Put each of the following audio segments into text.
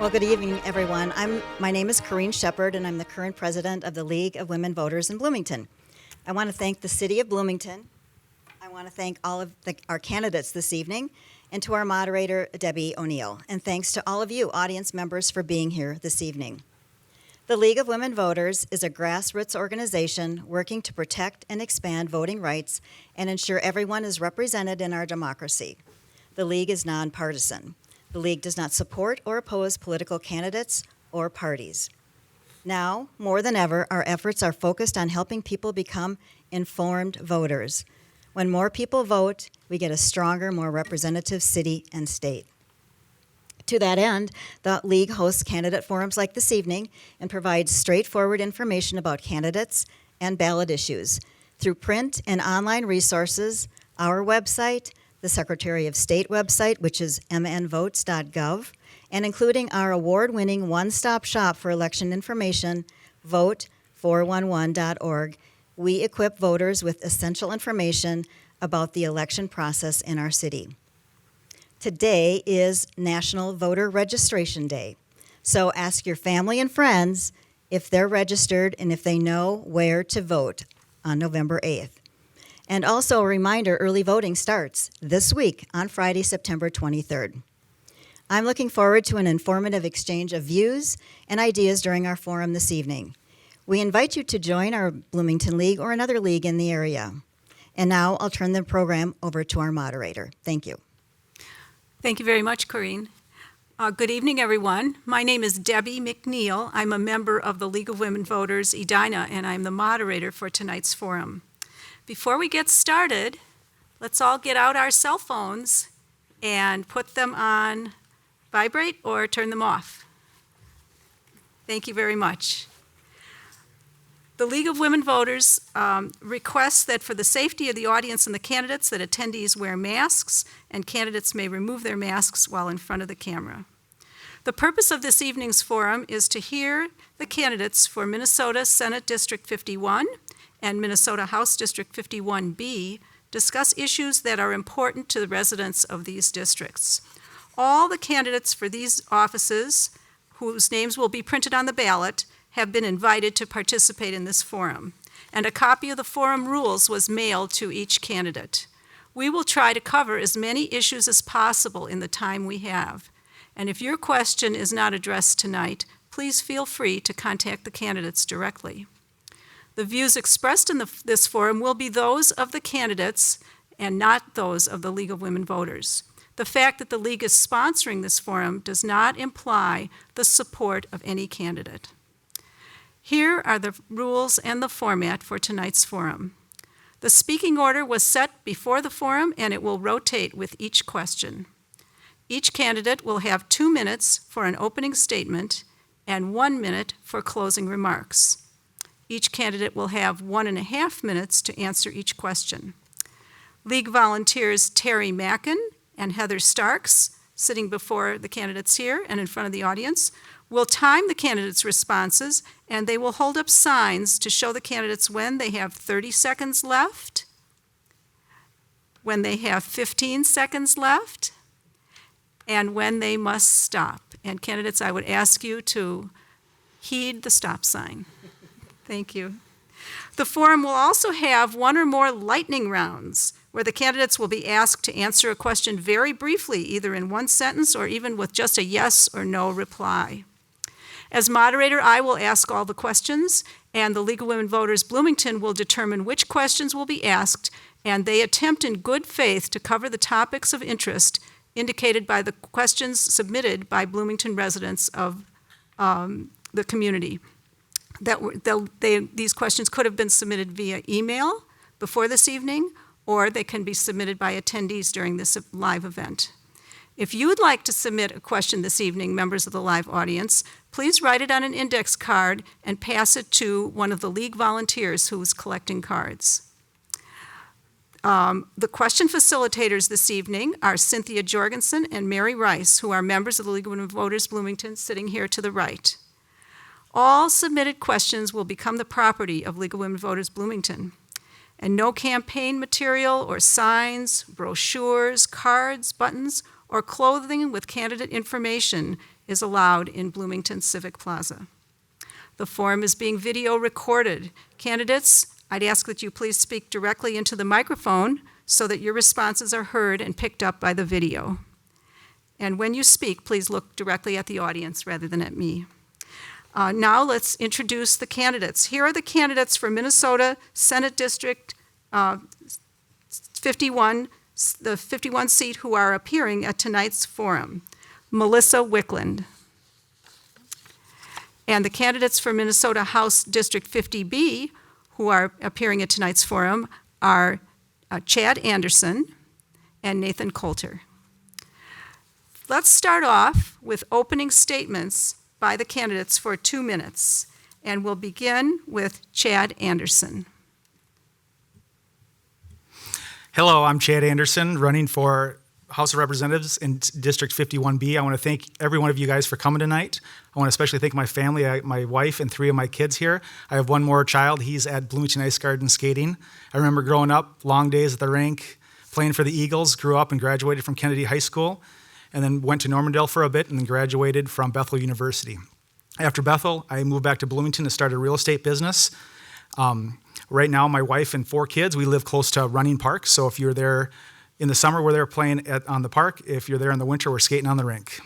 Well, good evening, everyone. My name is Corrine Shepard, and I'm the current president of the League of Women Voters in Bloomington. I want to thank the City of Bloomington. I want to thank all of our candidates this evening, and to our moderator, Debbie O'Neill. And thanks to all of you, audience members, for being here this evening. The League of Women Voters is a grassroots organization working to protect and expand voting rights and ensure everyone is represented in our democracy. The League is nonpartisan. The League does not support or oppose political candidates or parties. Now, more than ever, our efforts are focused on helping people become informed voters. When more people vote, we get a stronger, more representative city and state. To that end, the League hosts candidate forums like this evening and provides straightforward information about candidates and ballot issues through print and online resources, our website, the Secretary of State website, which is mnvotes.gov, and including our award-winning one-stop shop for election information, vote411.org. We equip voters with essential information about the election process in our city. Today is National Voter Registration Day, so ask your family and friends if they're registered and if they know where to vote on November 8th. And also a reminder, early voting starts this week on Friday, September 23rd. I'm looking forward to an informative exchange of views and ideas during our forum this evening. We invite you to join our Bloomington League or another league in the area. And now I'll turn the program over to our moderator. Thank you. Thank you very much, Corrine. Good evening, everyone. My name is Debbie McNeil. I'm a member of the League of Women Voters, Edina, and I'm the moderator for tonight's forum. Before we get started, let's all get out our cell phones and put them on vibrate or turn them off. Thank you very much. The League of Women Voters requests that for the safety of the audience and the candidates that attendees wear masks and candidates may remove their masks while in front of the camera. The purpose of this evening's forum is to hear the candidates for Minnesota Senate District 51 and Minnesota House District 51B discuss issues that are important to the residents of these districts. All the candidates for these offices, whose names will be printed on the ballot, have been invited to participate in this forum, and a copy of the forum rules was mailed to each candidate. We will try to cover as many issues as possible in the time we have, and if your question is not addressed tonight, please feel free to contact the candidates directly. The views expressed in this forum will be those of the candidates and not those of the League of Women Voters. The fact that the League is sponsoring this forum does not imply the support of any candidate. Here are the rules and the format for tonight's forum. The speaking order was set before the forum and it will rotate with each question. Each candidate will have 2 minutes for an opening statement and 1 minute for closing remarks. Each candidate will have 1.5 minutes to answer each question. League volunteers Terry Mackin and Heather Starks, sitting before the candidates here and in front of the audience, will time the candidates' responses, and they will hold up signs to show the candidates when they have 30 seconds left, when they have 15 seconds left, and when they must stop. And candidates, I would ask you to heed the stop sign. Thank you. The forum will also have 1 or more lightning rounds, where the candidates will be asked to answer a question very briefly, either in 1 sentence or even with just a yes or no reply. As moderator, I will ask all the questions, and the League of Women Voters Bloomington will determine which questions will be asked, and they attempt in good faith to cover the topics of interest indicated by the questions submitted by Bloomington residents of the community. These questions could have been submitted via email before this evening, or they can be submitted by attendees during this live event. If you would like to submit a question this evening, members of the live audience, please write it on an index card and pass it to one of the League volunteers who is collecting cards. The question facilitators this evening are Cynthia Jorgensen and Mary Rice, who are members of the League of Women Voters Bloomington, sitting here to the right. All submitted questions will become the property of League of Women Voters Bloomington, and no campaign material or signs, brochures, cards, buttons, or clothing with candidate information is allowed in Bloomington Civic Plaza. The forum is being video recorded. Candidates, I'd ask that you please speak directly into the microphone so that your responses are heard and picked up by the video. And when you speak, please look directly at the audience rather than at me. Now let's introduce the candidates. Here are the candidates for Minnesota Senate District 51, the 51 seat who are appearing at tonight's forum. Melissa Wickland. And the candidates for Minnesota House District 50B who are appearing at tonight's forum are Chad Anderson and Nathan Coulter. Let's start off with opening statements by the candidates for 2 minutes, and we'll begin with Chad Anderson. Hello, I'm Chad Anderson, running for House of Representatives in District 51B. I want to thank every one of you guys for coming tonight. I want to especially thank my family, my wife, and 3 of my kids here. I have one more child. He's at Bloomington Ice Garden skating. I remember growing up, long days at the rink, playing for the Eagles, grew up and graduated from Kennedy High School, and then went to Normandale for a bit and then graduated from Bethel University. After Bethel, I moved back to Bloomington to start a real estate business. Right now, my wife and 4 kids, we live close to Running Park, so if you're there in the summer, we're there playing on the park. If you're there in the winter, we're skating on the rink.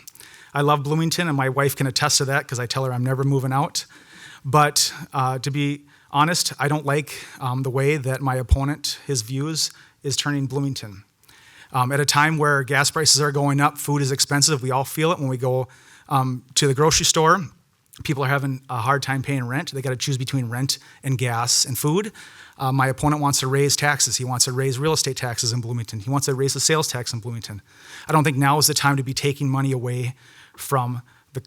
I love Bloomington, and my wife can attest to that because I tell her I'm never moving out. But to be honest, I don't like the way that my opponent, his views, is turning Bloomington. At a time where gas prices are going up, food is expensive, we all feel it when we go to the grocery store. People are having a hard time paying rent. They got to choose between rent and gas and food. My opponent wants to raise taxes. He wants to raise real estate taxes in Bloomington. He wants to raise the sales tax in Bloomington. I don't think now is the time to be taking money away from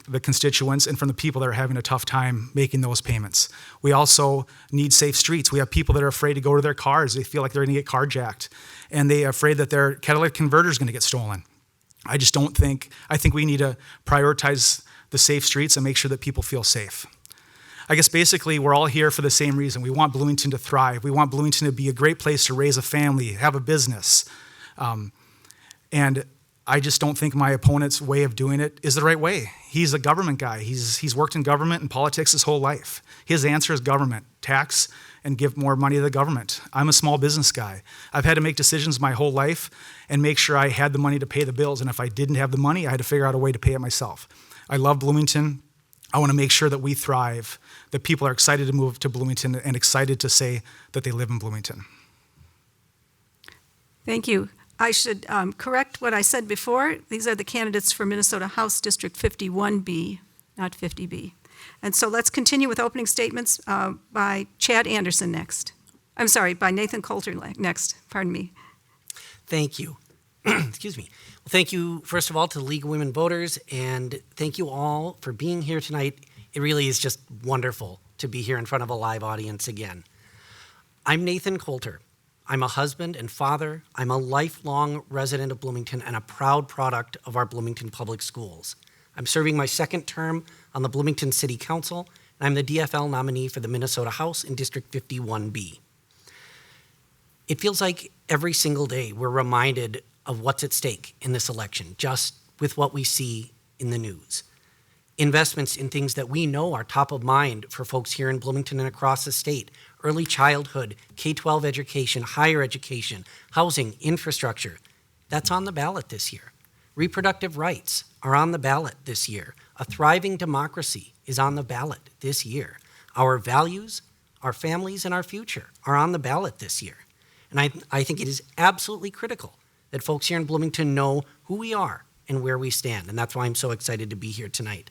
the constituents and from the people that are having a tough time making those payments. We also need safe streets. We have people that are afraid to go to their cars. They feel like they're going to get carjacked, and they're afraid that their catalytic converter is going to get stolen. I think we need to prioritize the safe streets and make sure that people feel safe. I guess basically we're all here for the same reason. We want Bloomington to thrive. We want Bloomington to be a great place to raise a family, have a business. And I just don't think my opponent's way of doing it is the right way. He's a government guy. He's worked in government and politics his whole life. His answer is government, tax, and give more money to the government. I'm a small business guy. I've had to make decisions my whole life and make sure I had the money to pay the bills. And if I didn't have the money, I had to figure out a way to pay it myself. I love Bloomington. I want to make sure that we thrive, that people are excited to move to Bloomington and excited to say that they live in Bloomington. Thank you. I should correct what I said before. These are the candidates for Minnesota House District 51B, not 50B. And so let's continue with opening statements by Chad Anderson next. I'm sorry, by Nathan Coulter next. Pardon me. Thank you. Excuse me. Well, thank you, first of all, to the League of Women Voters, and thank you all for being here tonight. It really is just wonderful to be here in front of a live audience again. I'm Nathan Coulter. I'm a husband and father. I'm a lifelong resident of Bloomington and a proud product of our Bloomington Public Schools. I'm serving my 2nd term on the Bloomington City Council, and I'm the DFL nominee for the Minnesota House in District 51B. It feels like every single day we're reminded of what's at stake in this election, just with what we see in the news. Investments in things that we know are top of mind for folks here in Bloomington and across the state: early childhood, K-12 education, higher education, housing, infrastructure. That's on the ballot this year. Reproductive rights are on the ballot this year. A thriving democracy is on the ballot this year. Our values, our families, and our future are on the ballot this year. And I think it is absolutely critical that folks here in Bloomington know who we are and where we stand. And that's why I'm so excited to be here tonight.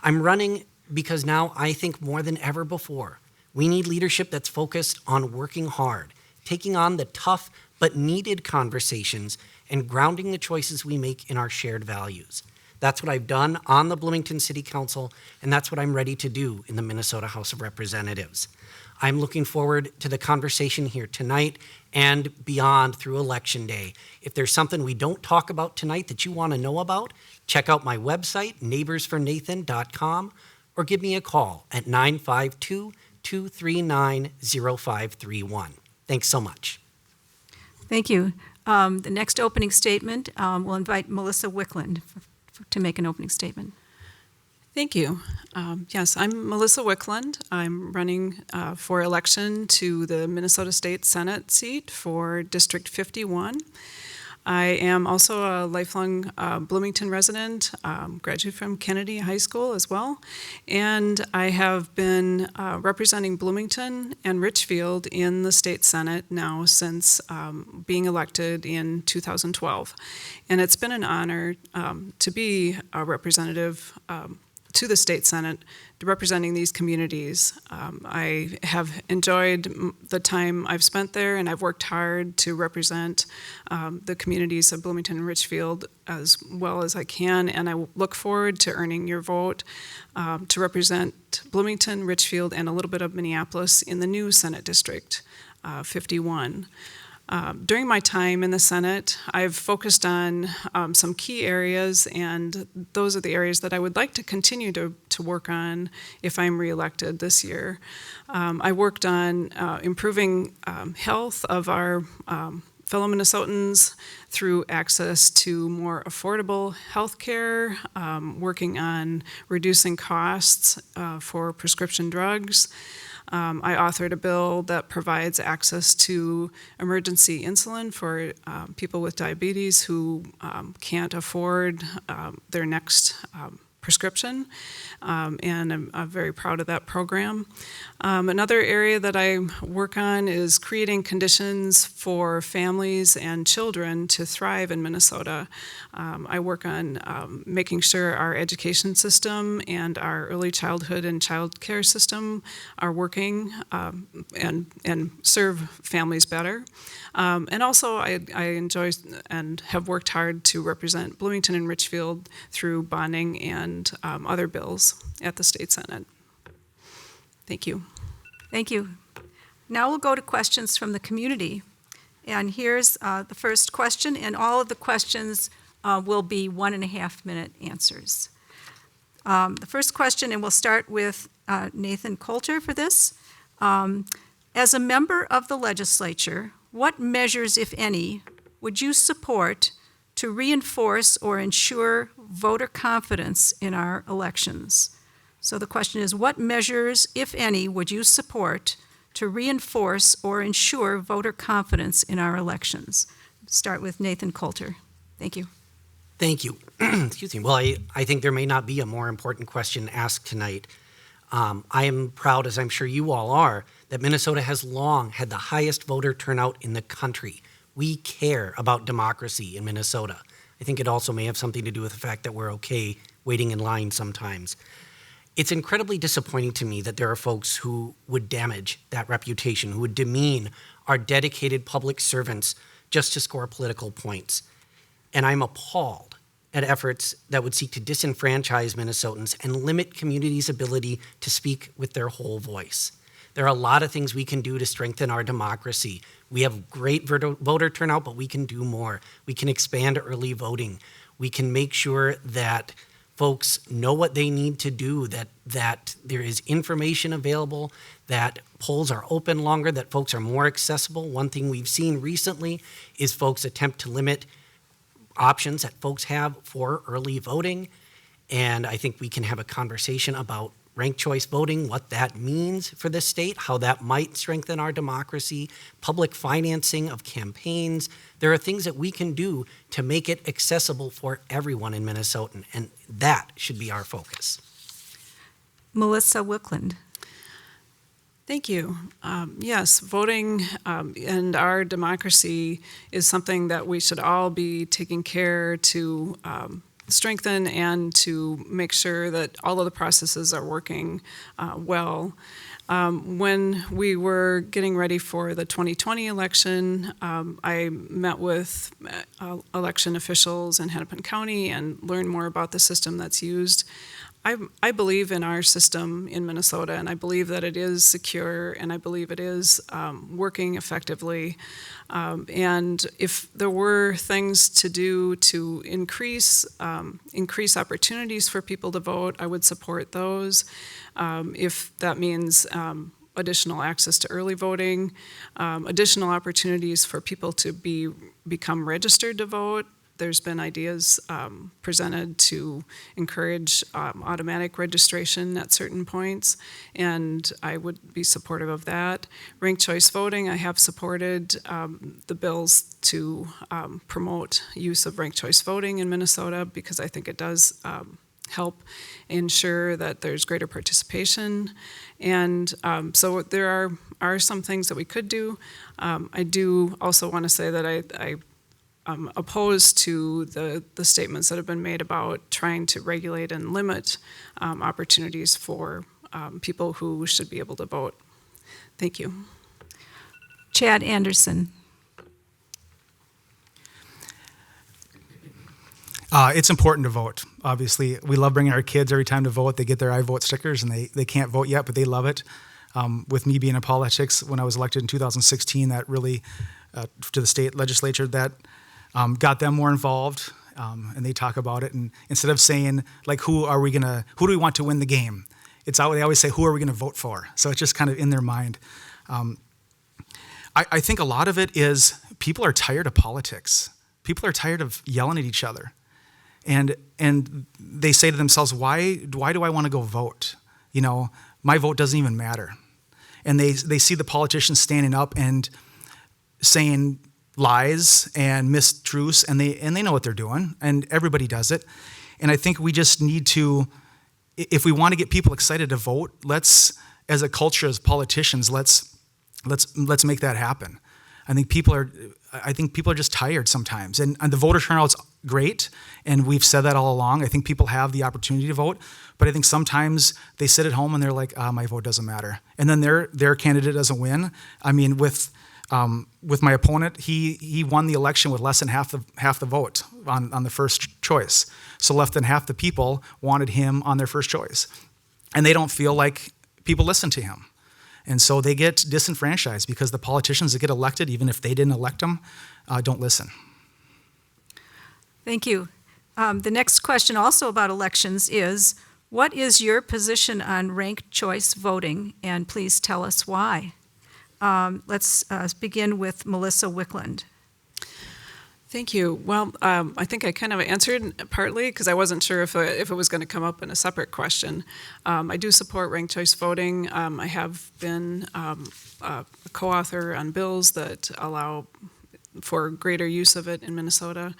I'm running because now I think more than ever before, we need leadership that's focused on working hard, taking on the tough but needed conversations, and grounding the choices we make in our shared values. That's what I've done on the Bloomington City Council, and that's what I'm ready to do in the Minnesota House of Representatives. I'm looking forward to the conversation here tonight and beyond through Election Day. If there's something we don't talk about tonight that you want to know about, check out my website, neighborsfornathan.com, or give me a call at 952-239-0531. Thanks so much. Thank you. The next opening statement, we'll invite Melissa Wickland to make an opening statement. Thank you. Yes, I'm Melissa Wickland. I'm running for election to the Minnesota State Senate seat for District 51. I am also a lifelong Bloomington resident, graduate from Kennedy High School as well, and I have been representing Bloomington and Richfield in the state Senate now since being elected in 2012. And it's been an honor to be a representative to the state Senate, representing these communities. I have enjoyed the time I've spent there, and I've worked hard to represent the communities of Bloomington and Richfield as well as I can, and I look forward to earning your vote to represent Bloomington, Richfield, and a little bit of Minneapolis in the new Senate District 51. During my time in the Senate, I've focused on some key areas, and those are the areas that I would like to continue to work on if I'm reelected this year. I worked on improving health of our fellow Minnesotans through access to more affordable health care, working on reducing costs for prescription drugs. I authored a bill that provides access to emergency insulin for people with diabetes who can't afford their next prescription, and I'm very proud of that program. Another area that I work on is creating conditions for families and children to thrive in Minnesota. I work on making sure our education system and our early childhood and child care system are working and serve families better. And also I enjoy and have worked hard to represent Bloomington and Richfield through bonding and other bills at the state Senate. Thank you. Thank you. Now we'll go to questions from the community. And here's the first question, and all of the questions will be 1.5 minute answers. The first question, and we'll start with Nathan Coulter for this. As a member of the legislature, what measures, if any, would you support to reinforce or ensure voter confidence in our elections? So the question is, what measures, if any, would you support to reinforce or ensure voter confidence in our elections? Start with Nathan Coulter. Thank you. Thank you. Excuse me. Well, I think there may not be a more important question asked tonight. I am proud, as I'm sure you all are, that Minnesota has long had the highest voter turnout in the country. We care about democracy in Minnesota. I think it also may have something to do with the fact that we're okay waiting in line sometimes. It's incredibly disappointing to me that there are folks who would damage that reputation, who would demean our dedicated public servants just to score political points. And I'm appalled at efforts that would seek to disenfranchise Minnesotans and limit communities' ability to speak with their whole voice. There are a lot of things we can do to strengthen our democracy. We have great voter turnout, but we can do more. We can expand early voting. We can make sure that folks know what they need to do, that there is information available, that polls are open longer, that folks are more accessible. One thing we've seen recently is folks attempt to limit options that folks have for early voting. And I think we can have a conversation about ranked choice voting, what that means for the state, how that might strengthen our democracy, public financing of campaigns. There are things that we can do to make it accessible for everyone in Minnesota, and that should be our focus. Melissa Wickland. Thank you. Yes, voting and our democracy is something that we should all be taking care to strengthen and to make sure that all of the processes are working well. When we were getting ready for the 2020 election, I met with election officials in Hennepin County and learned more about the system that's used. I believe in our system in Minnesota, and I believe that it is secure, and I believe it is working effectively. And if there were things to do to increase opportunities for people to vote, I would support those. If that means additional access to early voting, additional opportunities for people to become registered to vote, there's been ideas presented to encourage automatic registration at certain points, and I would be supportive of that. Ranked choice voting, I have supported the bills to promote use of ranked choice voting in Minnesota because I think it does help ensure that there's greater participation. And so there are some things that we could do. I do also want to say that I'm opposed to the statements that have been made about trying to regulate and limit opportunities for people who should be able to vote. Thank you. Chad Anderson. It's important to vote. Obviously, we love bringing our kids every time to vote. They get their I vote stickers, and they can't vote yet, but they love it. With me being in politics, when I was elected in 2016, that really, to the state legislature, that got them more involved, and they talk about it. And instead of saying, like, who do we want to win the game? They always say, who are we going to vote for? So it's just kind of in their mind. I think a lot of it is people are tired of politics. People are tired of yelling at each other. And they say to themselves, why do I want to go vote? You know, my vote doesn't even matter. And they see the politicians standing up and saying lies and mistruths, and they know what they're doing, and everybody does it. And I think we just need to, if we want to get people excited to vote, as a culture, as politicians, let's make that happen. I think people are just tired sometimes, and the voter turnout's great, and we've said that all along. I think people have the opportunity to vote, but I think sometimes they sit at home and they're like, my vote doesn't matter, and then their candidate doesn't win. I mean, with my opponent, he won the election with less than half the vote on the first choice, so less than half the people wanted him on their first choice, and they don't feel like people listen to him. And so they get disenfranchised because the politicians that get elected, even if they didn't elect them, don't listen. Thank you. The next question also about elections is, what is your position on ranked choice voting? And please tell us why. Let's begin with Melissa Wickland. Thank you. Well, I think I kind of answered partly because I wasn't sure if it was going to come up in a separate question. I do support ranked choice voting. I have been a co-author on bills that allow for greater use of it in Minnesota.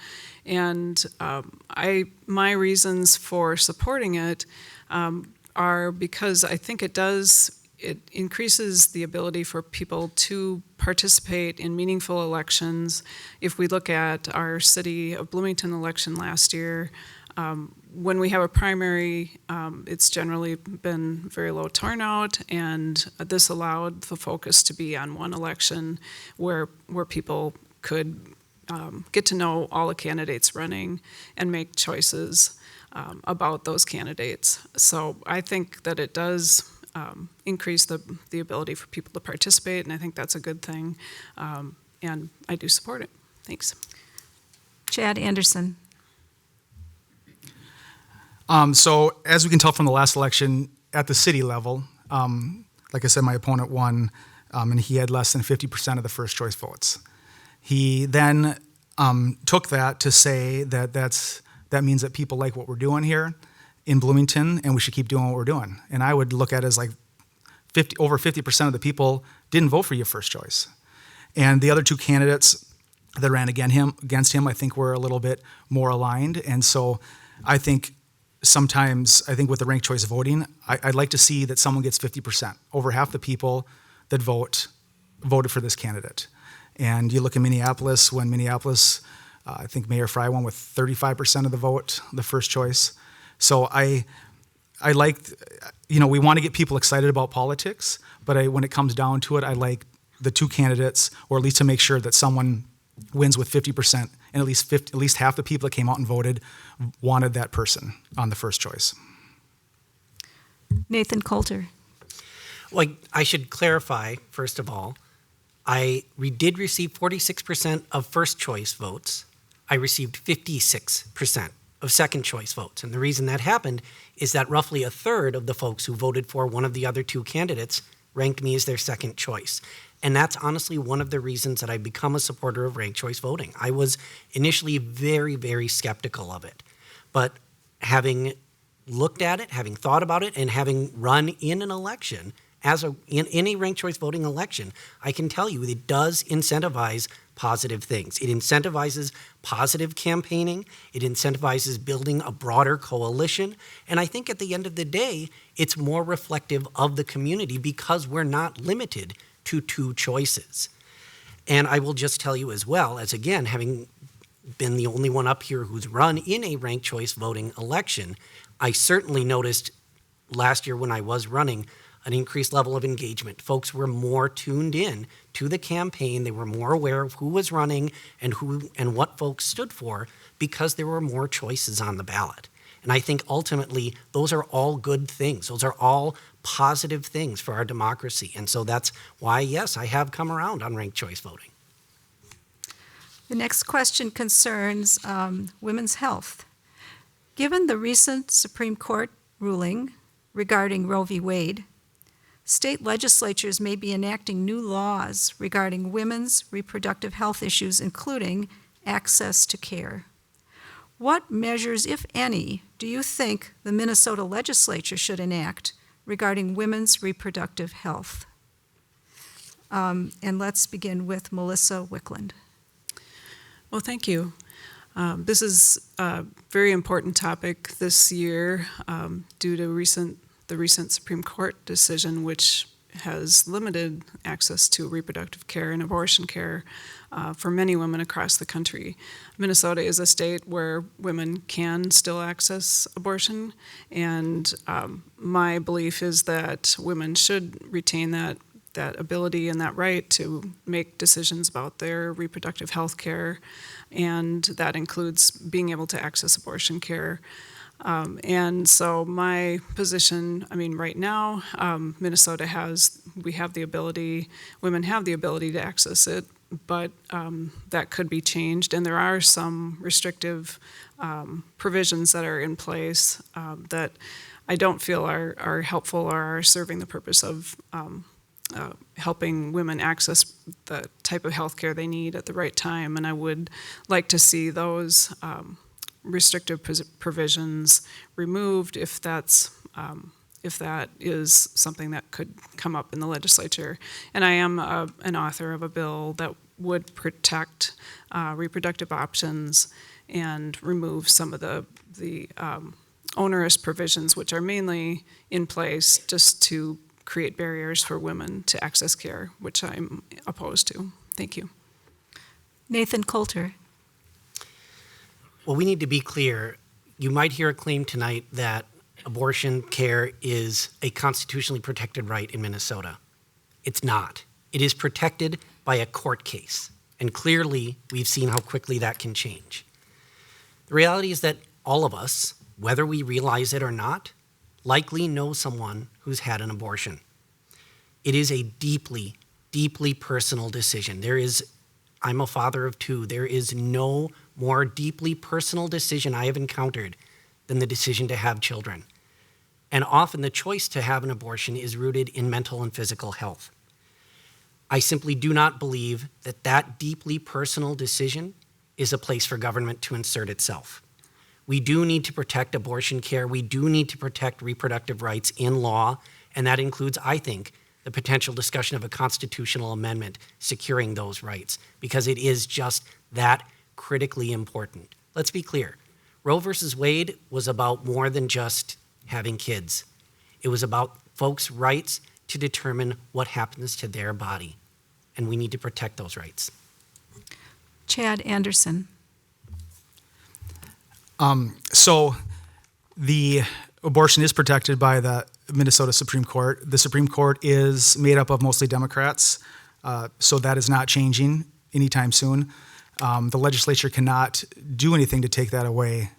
And my reasons for supporting it are because I think it increases the ability for people to participate in meaningful elections. If we look at our city of Bloomington election last year, when we have a primary, it's generally been very low turnout, and this allowed the focus to be on one election where people could get to know all the candidates running and make choices about those candidates. So I think that it does increase the ability for people to participate, and I think that's a good thing, and I do support it. Thanks. Chad Anderson. So as we can tell from the last election, at the city level, like I said, my opponent won, and he had less than 50% of the first choice votes. He then took that to say that means that people like what we're doing here in Bloomington, and we should keep doing what we're doing. And I would look at it as like over 50% of the people didn't vote for your first choice. And the other two candidates that ran against him, I think were a little bit more aligned. And so I think sometimes, with the ranked choice voting, I'd like to see that someone gets 50%. Over half the people that voted for this candidate. And you look at Minneapolis, I think Mayor Fry won with 35% of the vote, the first choice. So I like, we want to get people excited about politics, but when it comes down to it, I like the two candidates, or at least to make sure that someone wins with 50%, and at least half the people that came out and voted wanted that person on the first choice. Nathan Coulter. Well, I should clarify, first of all, we did receive 46% of first choice votes. I received 56% of second choice votes. And the reason that happened is that roughly a third of the folks who voted for one of the other two candidates ranked me as their second choice. And that's honestly one of the reasons that I've become a supporter of ranked choice voting. I was initially very, very skeptical of it. But having looked at it, having thought about it, and having run in an election, in a ranked choice voting election, I can tell you it does incentivize positive things. It incentivizes positive campaigning. It incentivizes building a broader coalition. And I think at the end of the day, it's more reflective of the community because we're not limited to two choices. And I will just tell you as well, as again, having been the only one up here who's run in a ranked choice voting election, I certainly noticed last year when I was running an increased level of engagement. Folks were more tuned in to the campaign. They were more aware of who was running and who and what folks stood for because there were more choices on the ballot. And I think ultimately those are all good things. Those are all positive things for our democracy. And so that's why, yes, I have come around on ranked choice voting. The next question concerns women's health. Given the recent Supreme Court ruling regarding Roe v. Wade, state legislatures may be enacting new laws regarding women's reproductive health issues, including access to care. What measures, if any, do you think the Minnesota legislature should enact regarding women's reproductive health? And let's begin with Melissa Wickland. Well, thank you. This is a very important topic this year due to the recent Supreme Court decision, which has limited access to reproductive care and abortion care for many women across the country. Minnesota is a state where women can still access abortion, and my belief is that women should retain that ability and that right to make decisions about their reproductive health care, and that includes being able to access abortion care. And so my position, right now, Minnesota women have the ability to access it, but that could be changed. And there are some restrictive provisions that are in place that I don't feel are helpful or are serving the purpose of helping women access the type of health care they need at the right time. And I would like to see those restrictive provisions removed if that is something that could come up in the legislature. And I am an author of a bill that would protect reproductive options and remove some of the onerous provisions, which are mainly in place just to create barriers for women to access care, which I'm opposed to. Thank you. Nathan Coulter. Well, we need to be clear. You might hear a claim tonight that abortion care is a constitutionally protected right in Minnesota. It's not. It is protected by a court case. And clearly, we've seen how quickly that can change. The reality is that all of us, whether we realize it or not, likely know someone who's had an abortion. It is a deeply, deeply personal decision. I'm a father of two. There is no more deeply personal decision I have encountered than the decision to have children. And often the choice to have an abortion is rooted in mental and physical health. I simply do not believe that deeply personal decision is a place for government to insert itself. We do need to protect abortion care. We do need to protect reproductive rights in law, and that includes, I think, the potential discussion of a constitutional amendment securing those rights, because it is just that critically important. Let's be clear. Roe versus Wade was about more than just having kids. It was about folks' rights to determine what happens to their body, and we need to protect those rights. Chad Anderson. So the abortion is protected by the Minnesota Supreme Court. The Supreme Court is made up of mostly Democrats, so that is not changing anytime soon. The legislature cannot do anything to take that away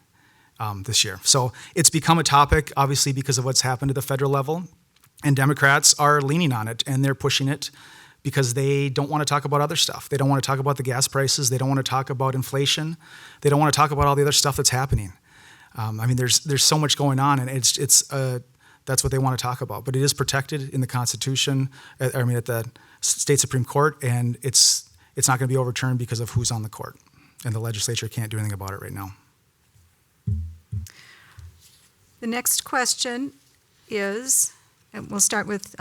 this year. So it's become a topic, obviously, because of what's happened at the federal level, and Democrats are leaning on it, and they're pushing it because they don't want to talk about other stuff. They don't want to talk about the gas prices. They don't want to talk about inflation. They don't want to talk about all the other stuff that's happening. There's so much going on, and it's the That's what they want to talk about. But it is protected in the Constitution, at the state Supreme Court, and it's not going to be overturned because of who's on the court. And the legislature can't do anything about it right now. The next question is, and we'll start with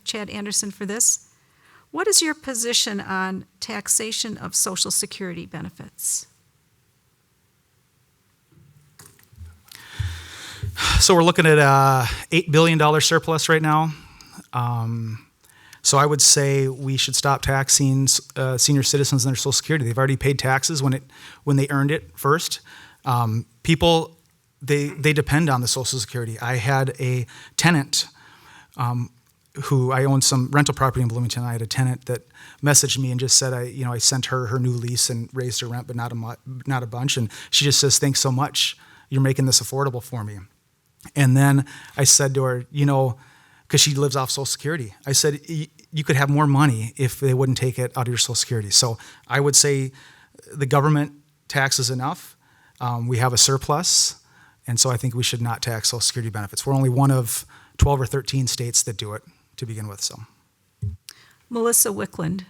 Chad Anderson for this. What is your position on taxation of Social Security benefits? So we're looking at a $8 billion surplus right now. So I would say we should stop taxing senior citizens and their Social Security. They've already paid taxes when they earned it first. People, they depend on the Social Security. I had a tenant who I owned some rental property in Bloomington. I had a tenant that messaged me and just said, I sent her new lease and raised her rent, but not a bunch. And she just says, "Thanks so much. You're making this affordable for me." And then I said to her, because she lives off Social Security, I said, you could have more money if they wouldn't take it out of your Social Security. So I would say the government taxes enough. We have a surplus. And so I think we should not tax Social Security benefits. We're only one of 12 or 13 states that do it to begin with. So, Melissa Wickland.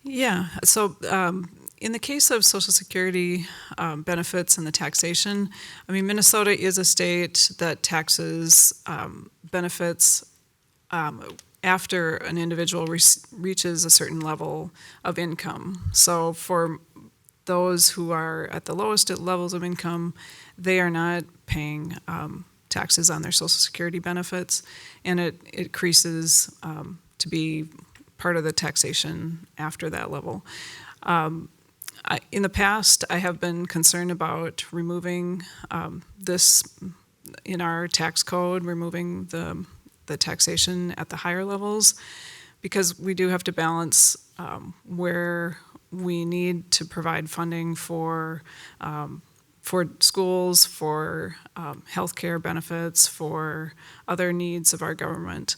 Yeah, so in the case of Social Security benefits and the taxation, Minnesota is a state that taxes benefits after an individual reaches a certain level of income. So for those who are at the lowest levels of income, they are not paying taxes on their Social Security benefits, and it increases to be part of the taxation after that level. In the past, I have been concerned about removing this in our tax code, removing the taxation at the higher levels, because we do have to balance where we need to provide funding for schools, for healthcare benefits, for other needs of our government.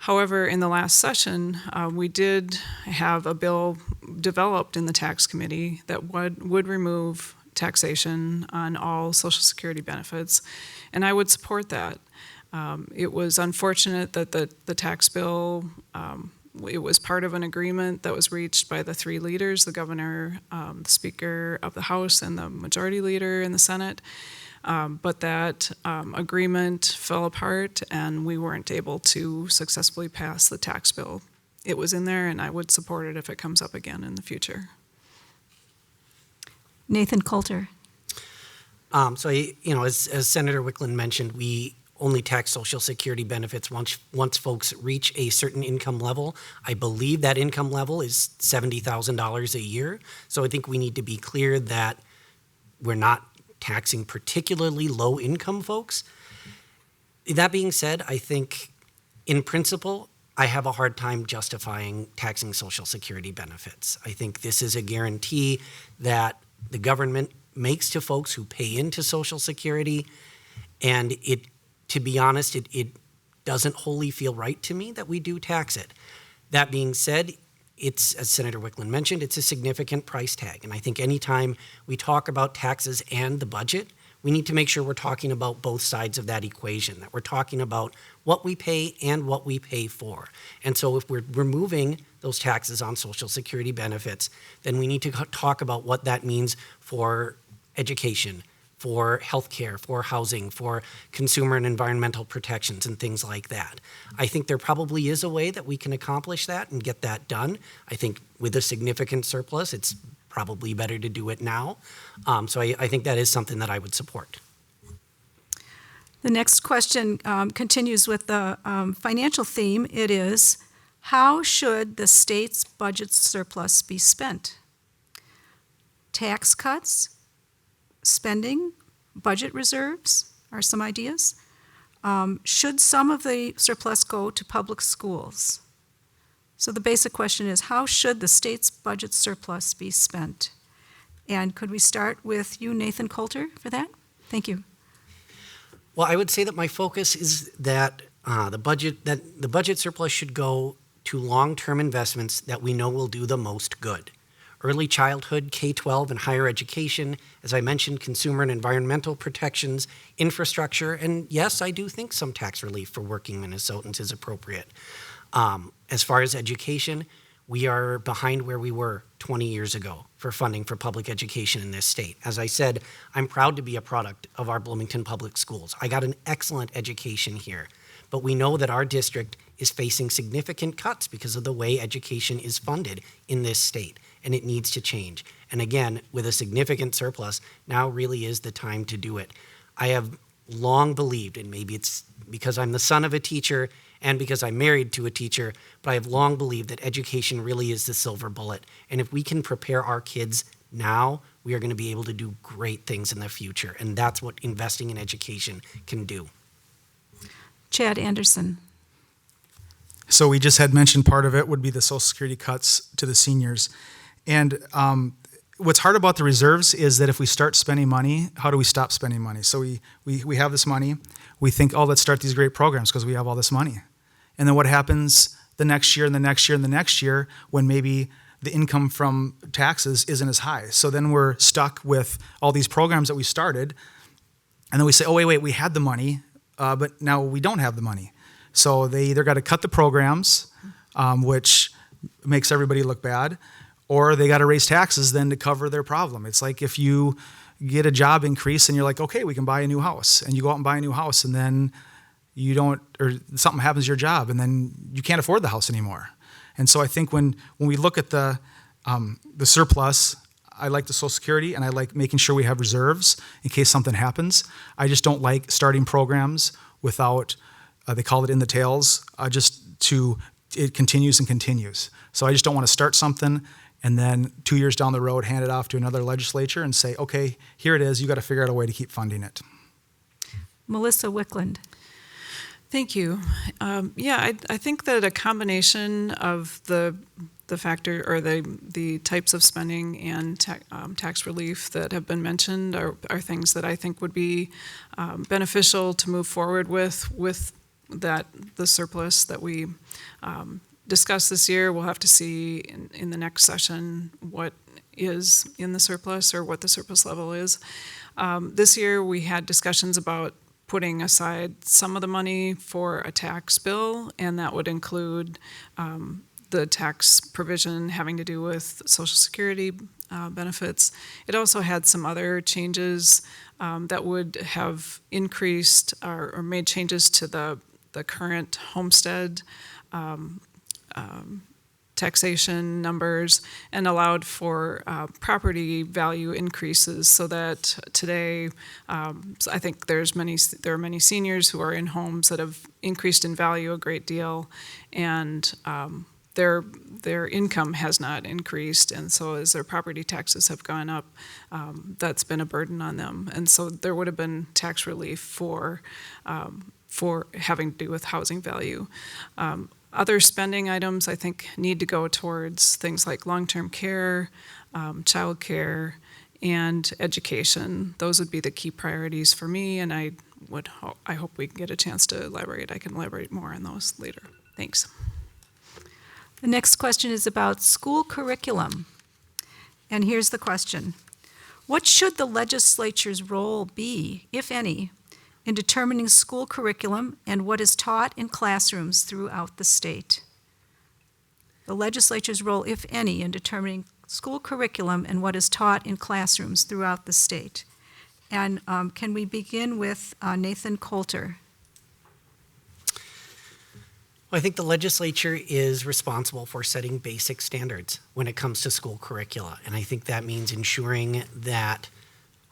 However, in the last session, we did have a bill developed in the tax committee that would remove taxation on all Social Security benefits, and I would support that. It was unfortunate that the tax bill, it was part of an agreement that was reached by the three leaders, the governor, the Speaker of the House, and the Majority Leader in the Senate. But that agreement fell apart, and we weren't able to successfully pass the tax bill. It was in there, and I would support it if it comes up again in the future. Nathan Coulter. As Senator Wickland mentioned, we only tax Social Security benefits once folks reach a certain income level. I believe that income level is $70,000 a year. So I think we need to be clear that we're not taxing particularly low-income folks. That being said, I think in principle, I have a hard time justifying taxing Social Security benefits. I think this is a guarantee that the government makes to folks who pay into Social Security, and to be honest, it doesn't wholly feel right to me that we do tax it. That being said, it's, as Senator Wickland mentioned, it's a significant price tag. And I think anytime we talk about taxes and the budget, we need to make sure we're talking about both sides of that equation, that we're talking about what we pay and what we pay for. And so if we're removing those taxes on Social Security benefits, then we need to talk about what that means for education, for healthcare, for housing, for consumer and environmental protections and things like that. I think there probably is a way that we can accomplish that and get that done. I think with a significant surplus, it's probably better to do it now. So I think that is something that I would support. The next question continues with the financial theme. It is, how should the state's budget surplus be spent? Tax cuts? Spending, budget reserves are some ideas. Should some of the surplus go to public schools? So the basic question is, how should the state's budget surplus be spent? And could we start with you, Nathan Coulter, for that? Thank you. Well, I would say that my focus is that the budget surplus should go to long-term investments that we know will do the most good. early childhood, K-12, and higher education, as I mentioned, consumer and environmental protections, infrastructure, and yes, I do think some tax relief for working Minnesotans is appropriate. As far as education, we are behind where we were 20 years ago for funding for public education in this state. As I said, I'm proud to be a product of our Bloomington Public Schools. I got an excellent education here, but we know that our district is facing significant cuts because of the way education is funded in this state, and it needs to change. And again, with a significant surplus, now really is the time to do it. I have long believed, and maybe it's because I'm the son of a teacher and because I'm married to a teacher, but I have long believed that education really is the silver bullet. And if we can prepare our kids now, we are going to be able to do great things in the future. And that's what investing in education can do. Chad Anderson. So we just had mentioned part of it would be the Social Security cuts to the seniors. And what's hard about the reserves is that if we start spending money, how do we stop spending money? So we have this money. We think, oh, let's start these great programs because we have all this money. And then what happens the next year and the next year and the next year when maybe the income from taxes isn't as high? So then we're stuck with all these programs that we started. And then we say, oh, wait, we had the money, but now we don't have the money. So they either got to cut the programs, which makes everybody look bad, or they got to raise taxes then to cover their problem. It's like if you get a job increase and you're like, okay, we can buy a new house. And you go out and buy a new house and then you don't, or something happens to your job and then you can't afford the house anymore. And so I think when we look at the surplus, I like the Social Security and I like making sure we have reserves in case something happens. I just don't like starting programs without, they call it in the tails, it continues and continues. So I just don't want to start something and then 2 years down the road hand it off to another legislature and say, okay, here it is, you got to figure out a way to keep funding it. Melissa Wickland. Thank you. I think that a combination of the factor or the types of spending and tax relief that have been mentioned are things that I think would be beneficial to move forward with the surplus that we discuss this year. We'll have to see in the next session what is in the surplus or what the surplus level is. This year we had discussions about putting aside some of the money for a tax bill, and that would include the tax provision having to do with Social Security benefits. It also had some other changes that would have increased or made changes to the current homestead taxation numbers and allowed for property value increases so that today I think there are many seniors who are in homes that have increased in value a great deal, and their income has not increased, and so as their property taxes have gone up, that's been a burden on them, and so there would have been tax relief for having to do with housing value. Other spending items, I think, need to go towards things like long-term care, child care, and education. Those would be the key priorities for me, and I hope we can get a chance to elaborate. I can elaborate more on those later. Thanks. The next question is about school curriculum. And here's the question. What should the legislature's role be, if any, in determining school curriculum and what is taught in classrooms throughout the state? The legislature's role, if any, in determining school curriculum and what is taught in classrooms throughout the state. And can we begin with Nathan Coulter? Well, I think the legislature is responsible for setting basic standards when it comes to school curricula. And I think that means ensuring that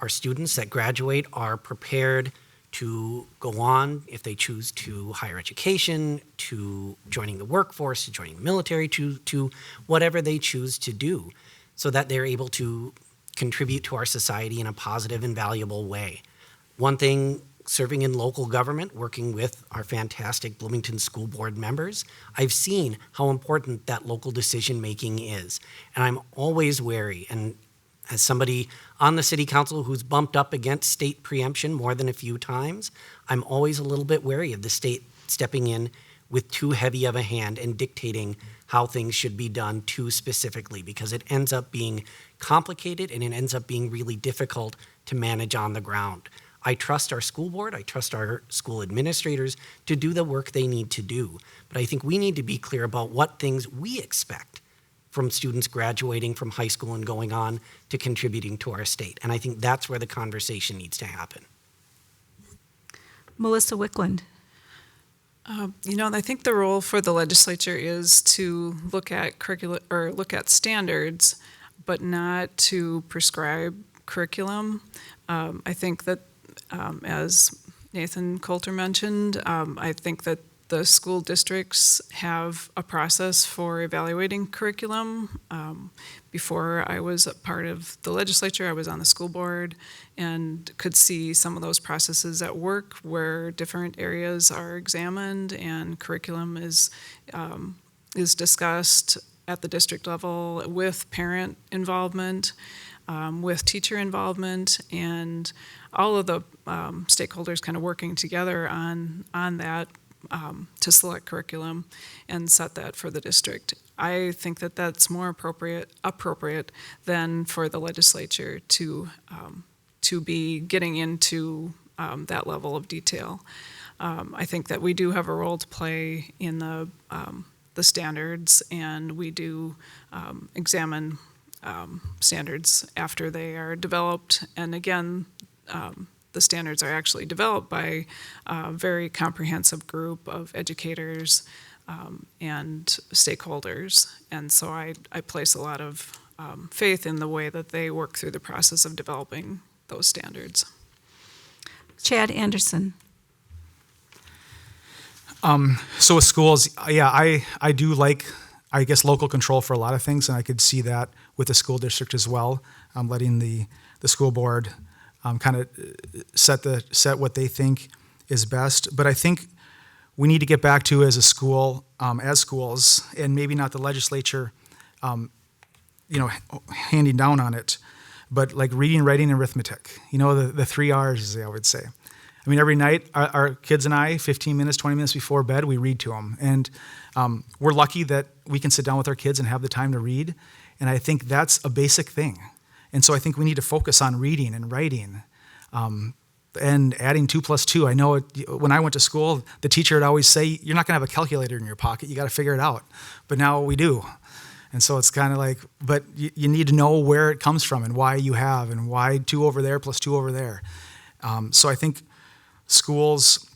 our students that graduate are prepared to go on, if they choose to higher education, to joining the workforce, to joining the military, to whatever they choose to do, so that they're able to contribute to our society in a positive and valuable way. One thing, serving in local government, working with our fantastic Bloomington School Board members, I've seen how important that local decision-making is. And I'm always wary, and as somebody on the city council who's bumped up against state preemption more than a few times, I'm always a little bit wary of the state stepping in with too heavy of a hand and dictating how things should be done too specifically, because it ends up being complicated and it ends up being really difficult to manage on the ground. I trust our school board, I trust our school administrators to do the work they need to do. But I think we need to be clear about what things we expect from students graduating from high school and going on to contributing to our state. And I think that's where the conversation needs to happen. Melissa Wickland. I think the role for the legislature is to look at curricula or look at standards, but not to prescribe curriculum. I think that, as Nathan Coulter mentioned, I think that the school districts have a process for evaluating curriculum. Before I was a part of the legislature, I was on the school board and could see some of those processes at work where different areas are examined and curriculum is discussed at the district level with parent involvement, with teacher involvement, and all of the stakeholders kind of working together on that to select curriculum and set that for the district. I think that that's more appropriate than for the legislature to be getting into that level of detail. I think that we do have a role to play in the standards, and we do examine standards after they are developed. And again, the standards are actually developed by a very comprehensive group of educators and stakeholders. And so I place a lot of faith in the way that they work through the process of developing those standards. Chad Anderson. So with schools, yeah, I do like, I guess, local control for a lot of things, and I could see that with the school district as well, letting the school board kind of set what they think is best. But I think we need to get back to, as a school, as schools, and maybe not the legislature, handing down on it, but like reading, writing, and arithmetic. The 3 R's, as I would say. I mean, every night, our kids and I, 15 minutes, 20 minutes before bed, we read to them. And we're lucky that we can sit down with our kids and have the time to read. And I think that's a basic thing. And so I think we need to focus on reading and writing and adding 2 plus 2. I know when I went to school, the teacher would always say, you're not going to have a calculator in your pocket. You got to figure it out. But now we do. And so it's kind of like, but you need to know where it comes from and why you have, and why 2 over there plus 2 over there. So I think schools,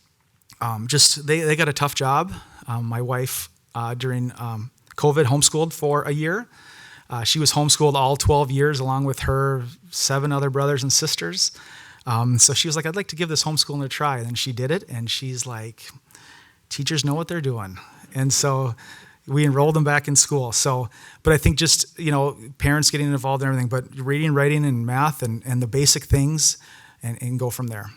they got a tough job. My wife, during COVID, homeschooled for a year. She was homeschooled all 12 years along with her 7 other brothers and sisters. So she was like, I'd like to give this homeschooling a try. And she did it, and she's like, teachers know what they're doing. And so we enrolled them back in school. So, but I think just, parents getting involved in everything, but reading, writing, and math and the basic things, and go from there.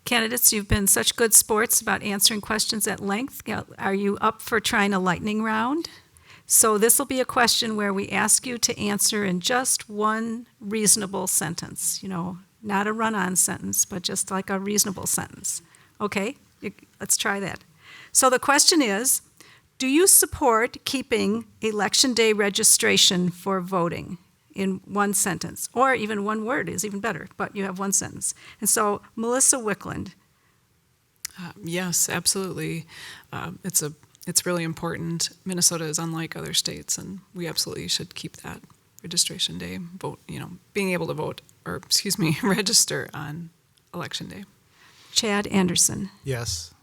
Candidates, you've been such good sports about answering questions at length. Are you up for trying a lightning round? So this will be a question where we ask you to answer in just one reasonable sentence. Not a run-on sentence, but just like a reasonable sentence. Okay, let's try that. So the question is, do you support keeping Election Day registration for voting? In one sentence, or even one word is even better, but you have one sentence. And so, Melissa Wickland. Yes, absolutely. It's really important. Minnesota is unlike other states, and we absolutely should keep that registration day vote. Being able to vote, register on Election Day. Chad Anderson. Yes.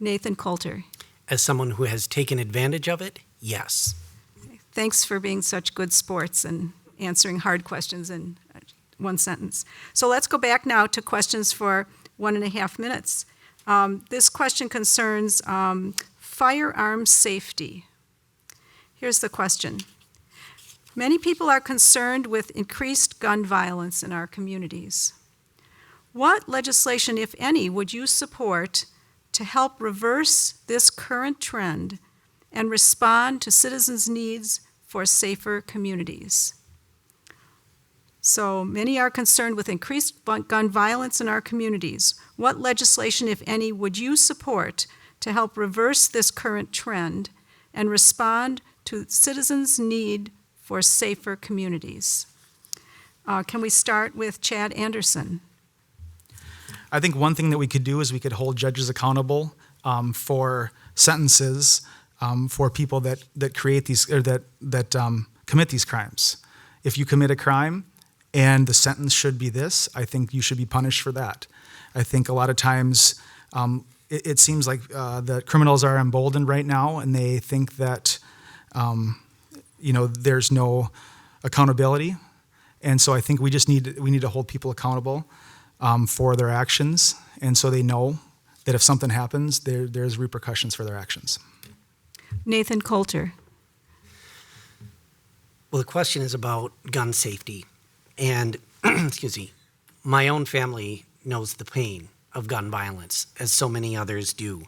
Nathan Coulter. As someone who has taken advantage of it, yes. Thanks for being such good sports and answering hard questions in one sentence. So let's go back now to questions for 1.5 minutes. This question concerns firearm safety. Here's the question. Many people are concerned with increased gun violence in our communities. What legislation, if any, would you support to help reverse this current trend and respond to citizens' needs for safer communities? So many are concerned with increased gun violence in our communities. What legislation, if any, would you support to help reverse this current trend and respond to citizens' need for safer communities? Can we start with Chad Anderson? I think one thing that we could do is we could hold judges accountable for sentences for people that create these or that commit these crimes. If you commit a crime and the sentence should be this, I think you should be punished for that. I think a lot of times it seems like the criminals are emboldened right now, and they think that there's no accountability, and so I think we need to hold people accountable for their actions, and so they know that if something happens, there's repercussions for their actions. Nathan Coulter. Well, the question is about gun safety. And, excuse me, my own family knows the pain of gun violence, as so many others do.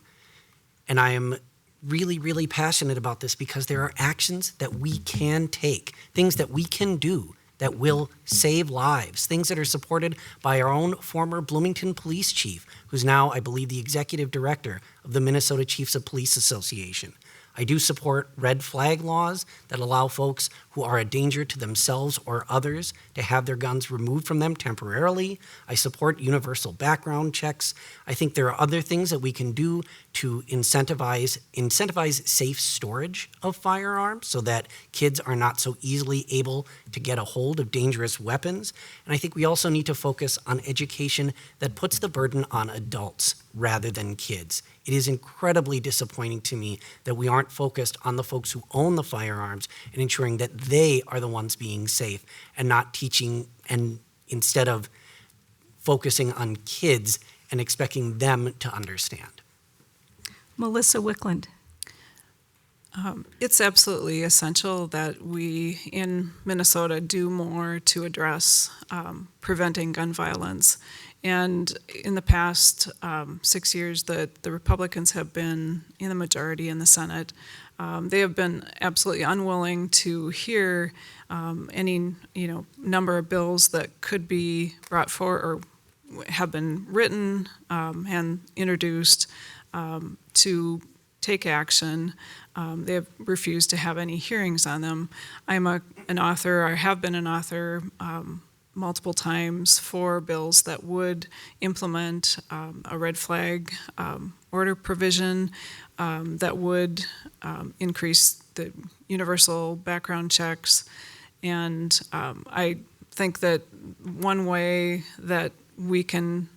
And I am really, really passionate about this because there are actions that we can take, things that we can do that will save lives, things that are supported by our own former Bloomington police chief, who's now, I believe, the executive director of the Minnesota Chiefs of Police Association. I do support red flag laws that allow folks who are a danger to themselves or others to have their guns removed from them temporarily. I support universal background checks. I think there are other things that we can do to incentivize safe storage of firearms so that kids are not so easily able to get a hold of dangerous weapons. And I think we also need to focus on education that puts the burden on adults rather than kids. It is incredibly disappointing to me that we aren't focused on the folks who own the firearms and ensuring that they are the ones being safe and not teaching, and instead of focusing on kids and expecting them to understand. Melissa Wickland. It's absolutely essential that we in Minnesota do more to address preventing gun violence. And in the past 6 years that the Republicans have been in the majority in the Senate, they have been absolutely unwilling to hear any number of bills that could be brought forward or have been written and introduced to take action. They have refused to have any hearings on them. I'm an author, or have been an author multiple times for bills that would implement a red flag order provision that would increase the universal background checks. And I think that one way that we can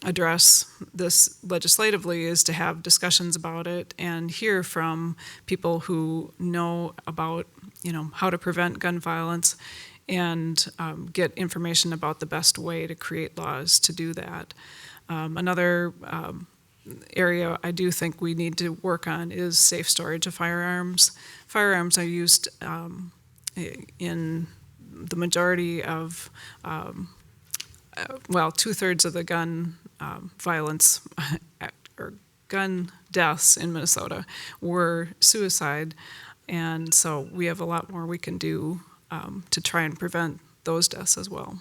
address this legislatively is to have discussions about it and hear from people who know about how to prevent gun violence and get information about the best way to create laws to do that. Another area I do think we need to work on is safe storage of firearms. Firearms are used in the majority of, 2/3 of the gun violence or gun deaths in Minnesota were suicide. And so we have a lot more we can do to try and prevent those deaths as well.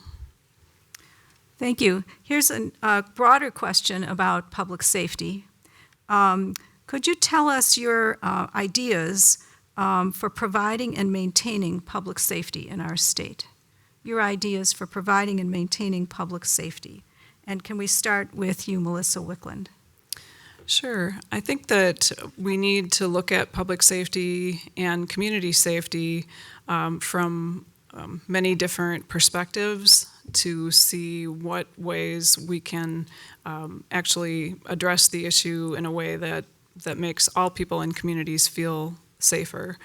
Thank you. Here's a broader question about public safety. Could you tell us your ideas for providing and maintaining public safety in our state? Your ideas for providing and maintaining public safety. And can we start with you, Melissa Wickland? Sure. I think that we need to look at public safety and community safety from many different perspectives to see what ways we can actually address the issue in a way that makes all people in communities feel safer.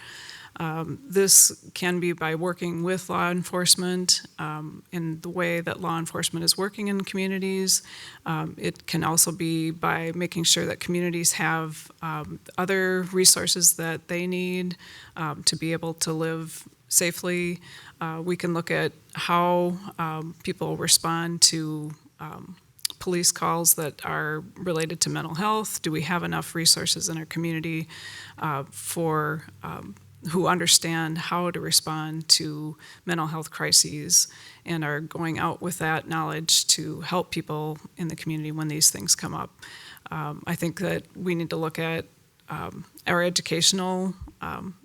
This can be by working with law enforcement in the way that law enforcement is working in communities. It can also be by making sure that communities have other resources that they need to be able to live safely. We can look at how people respond to police calls that are related to mental health. Do we have enough resources in our community for who understand how to respond to mental health crises and are going out with that knowledge to help people in the community when these things come up. I think that we need to look at our educational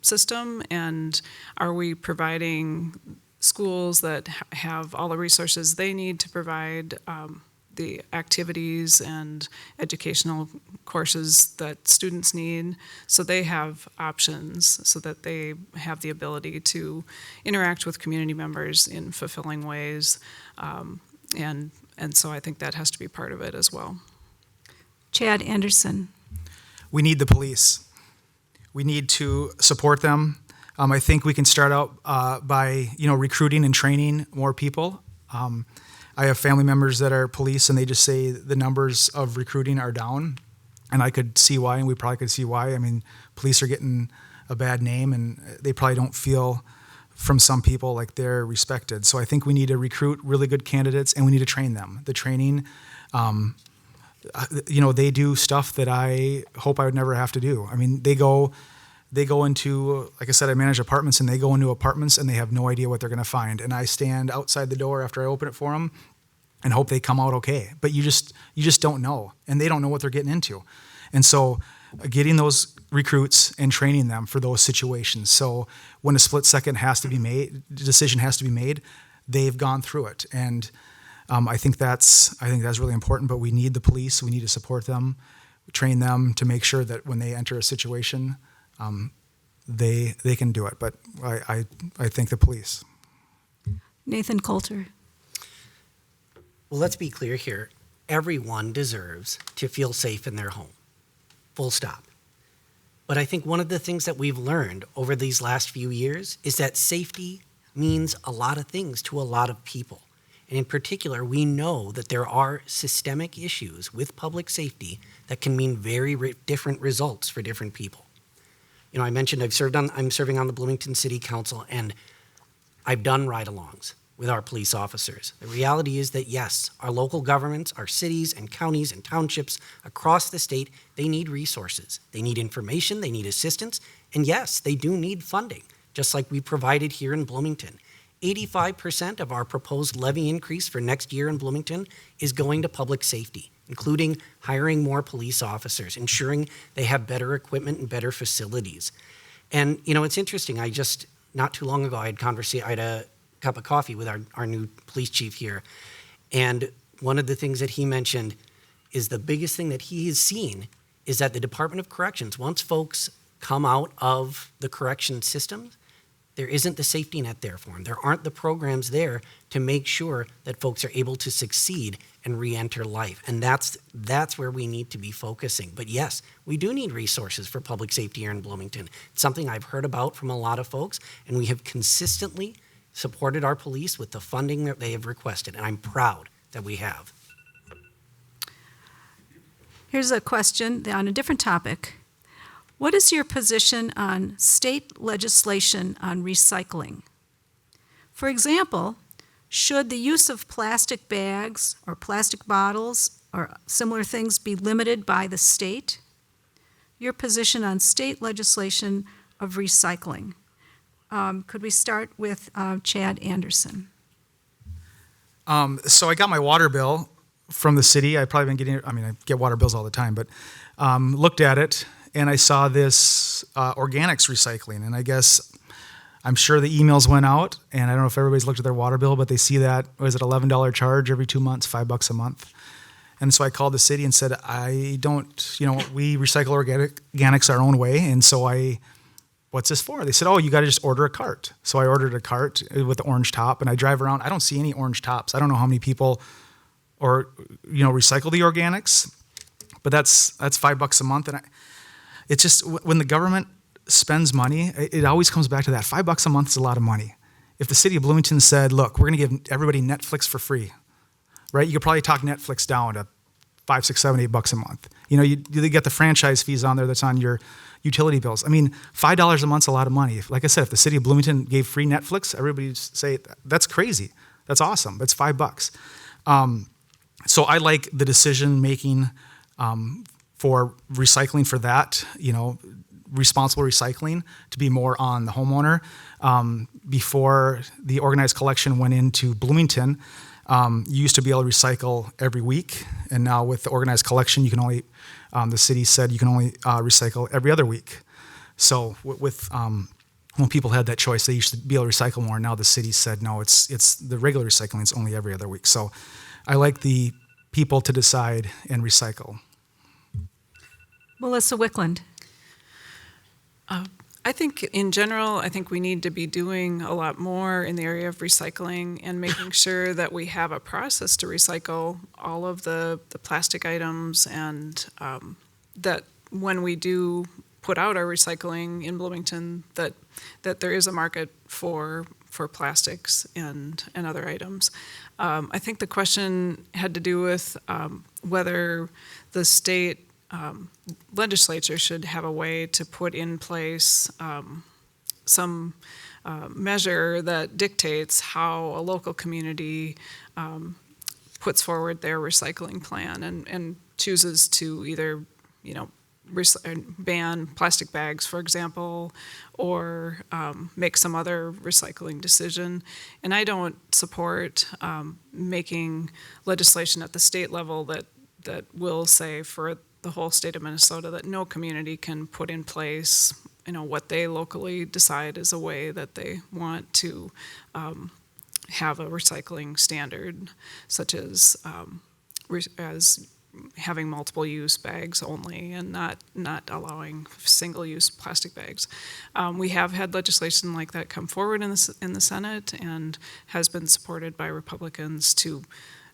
system, and are we providing schools that have all the resources they need to provide the activities and educational courses that students need, so they have options, so that they have the ability to interact with community members in fulfilling ways. And so I think that has to be part of it as well. Chad Anderson. We need the police. We need to support them. I think we can start out by recruiting and training more people. I have family members that are police, and they just say the numbers of recruiting are down, and I could see why, and we probably could see why. I mean, police are getting a bad name, and they probably don't feel from some people like they're respected. So I think we need to recruit really good candidates, and we need to train them. The training, they do stuff that I hope I would never have to do. I mean, they go into, like I said, I manage apartments, and they go into apartments and they have no idea what they're going to find. And I stand outside the door after I open it for them and hope they come out okay. But you just don't know, and they don't know what they're getting into. And so getting those recruits and training them for those situations. So when a split second decision has to be made, they've gone through it. And I think that's really important, but we need the police. We need to support them, train them to make sure that when they enter a situation, they can do it. But I think the police. Nathan Coulter. Well, let's be clear here. Everyone deserves to feel safe in their home. Full stop. But I think one of the things that we've learned over these last few years is that safety means a lot of things to a lot of people. And in particular, we know that there are systemic issues with public safety that can mean very different results for different people. I mentioned I'm serving on the Bloomington City Council, and I've done ride-alongs with our police officers. The reality is that, yes, our local governments, our cities and counties and townships across the state, they need resources. They need information, they need assistance, and yes, they do need funding, just like we provided here in Bloomington. 85% of our proposed levy increase for next year in Bloomington is going to public safety, including hiring more police officers, ensuring they have better equipment and better facilities. And, it's interesting. Not too long ago, I had a cup of coffee with our new police chief here. And one of the things that he mentioned is the biggest thing that he has seen is that the Department of Corrections, once folks come out of the correction system, there isn't the safety net there for them. There aren't the programs there to make sure that folks are able to succeed and re-enter life. And that's where we need to be focusing. But yes, we do need resources for public safety here in Bloomington. It's something I've heard about from a lot of folks, and we have consistently supported our police with the funding that they have requested, and I'm proud that we have. Here's a question on a different topic. What is your position on state legislation on recycling? For example, should the use of plastic bags or plastic bottles or similar things be limited by the state? Your position on state legislation of recycling. Could we start with Chad Anderson? So I got my water bill from the city. I've probably been getting, I get water bills all the time, but looked at it, and I saw this organics recycling. And I'm sure the emails went out, and I don't know if everybody's looked at their water bill, but they see that, was it $11 charge every 2 months, $5 a month? And so I called the city and said, we recycle organics our own way, and so what's this for? They said, you got to just order a cart. So I ordered a cart with the orange top, and I drive around. I don't see any orange tops. I don't know how many people recycle the organics, but that's $5 a month. And it's just, when the government spends money, it always comes back to that. $5 a month is a lot of money. If the city of Bloomington said, look, we're going to give everybody Netflix for free, right? You could probably talk Netflix down to $5, $6, $7, $8 a month. You get the franchise fees on there that's on your utility bills. $5 a month's a lot of money. Like I said, if the city of Bloomington gave free Netflix, everybody would say, that's crazy. That's awesome. That's $5. So I like the decision making for recycling for that, responsible recycling to be more on the homeowner. Before the organized collection went into Bloomington, you used to be able to recycle every week, and now with the organized collection, you can only, the city said you can only recycle every other week. So when people had that choice, they used to be able to recycle more. Now the city said, no, it's the regular recycling is only every other week. So I like the people to decide and recycle. Melissa Wickland. I think in general, I think we need to be doing a lot more in the area of recycling and making sure that we have a process to recycle all of the plastic items, and that when we do put out our recycling in Bloomington, that there is a market for plastics and other items. I think the question had to do with whether the state legislature should have a way to put in place some measure that dictates how a local community puts forward their recycling plan and chooses to either, ban plastic bags, for example, or make some other recycling decision. And I don't support making legislation at the state level that will say for the whole state of Minnesota that no community can put in place, what they locally decide is a way that they want to have a recycling standard, such as having multiple use bags only and not allowing single use plastic bags. We have had legislation like that come forward in the Senate and has been supported by Republicans to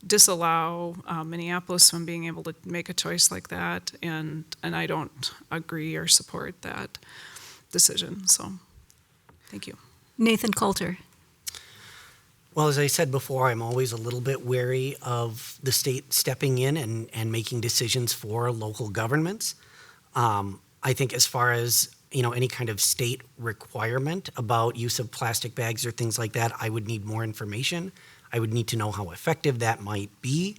disallow Minneapolis from being able to make a choice like that, and I don't agree or support that decision. So, thank you. Nathan Coulter. Well, as I said before, I'm always a little bit wary of the state stepping in and making decisions for local governments. I think as far as any kind of state requirement about use of plastic bags or things like that, I would need more information. I would need to know how effective that might be.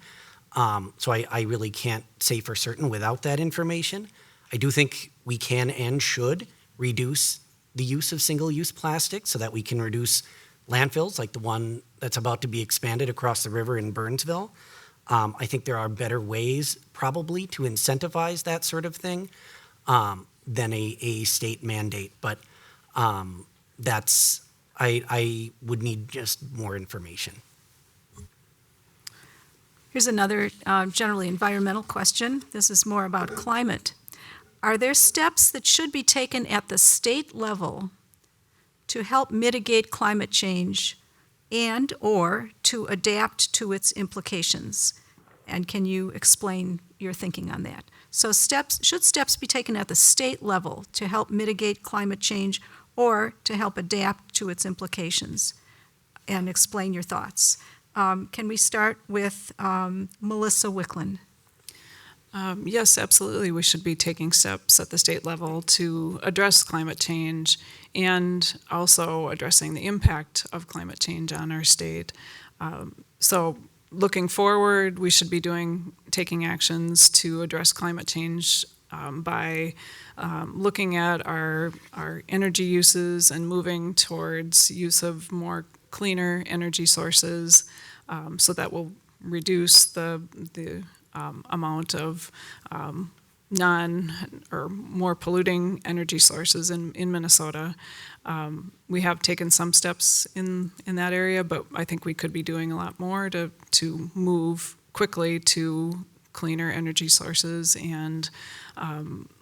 So I really can't say for certain without that information. I do think we can and should reduce the use of single-use plastic so that we can reduce landfills like the one that's about to be expanded across the river in Burnsville. I think there are better ways probably to incentivize that sort of thing than a state mandate. But I would need just more information. Here's another generally environmental question. This is more about climate. Are there steps that should be taken at the state level to help mitigate climate change and or to adapt to its implications? And can you explain your thinking on that? So should steps be taken at the state level to help mitigate climate change or to help adapt to its implications? And explain your thoughts. Can we start with Melissa Wickland? Yes, absolutely. We should be taking steps at the state level to address climate change and also addressing the impact of climate change on our state. So looking forward, we should be taking actions to address climate change by looking at our energy uses and moving towards use of more cleaner energy sources, so that will reduce the amount of non or more polluting energy sources in Minnesota. We have taken some steps in that area, but I think we could be doing a lot more to move quickly to cleaner energy sources and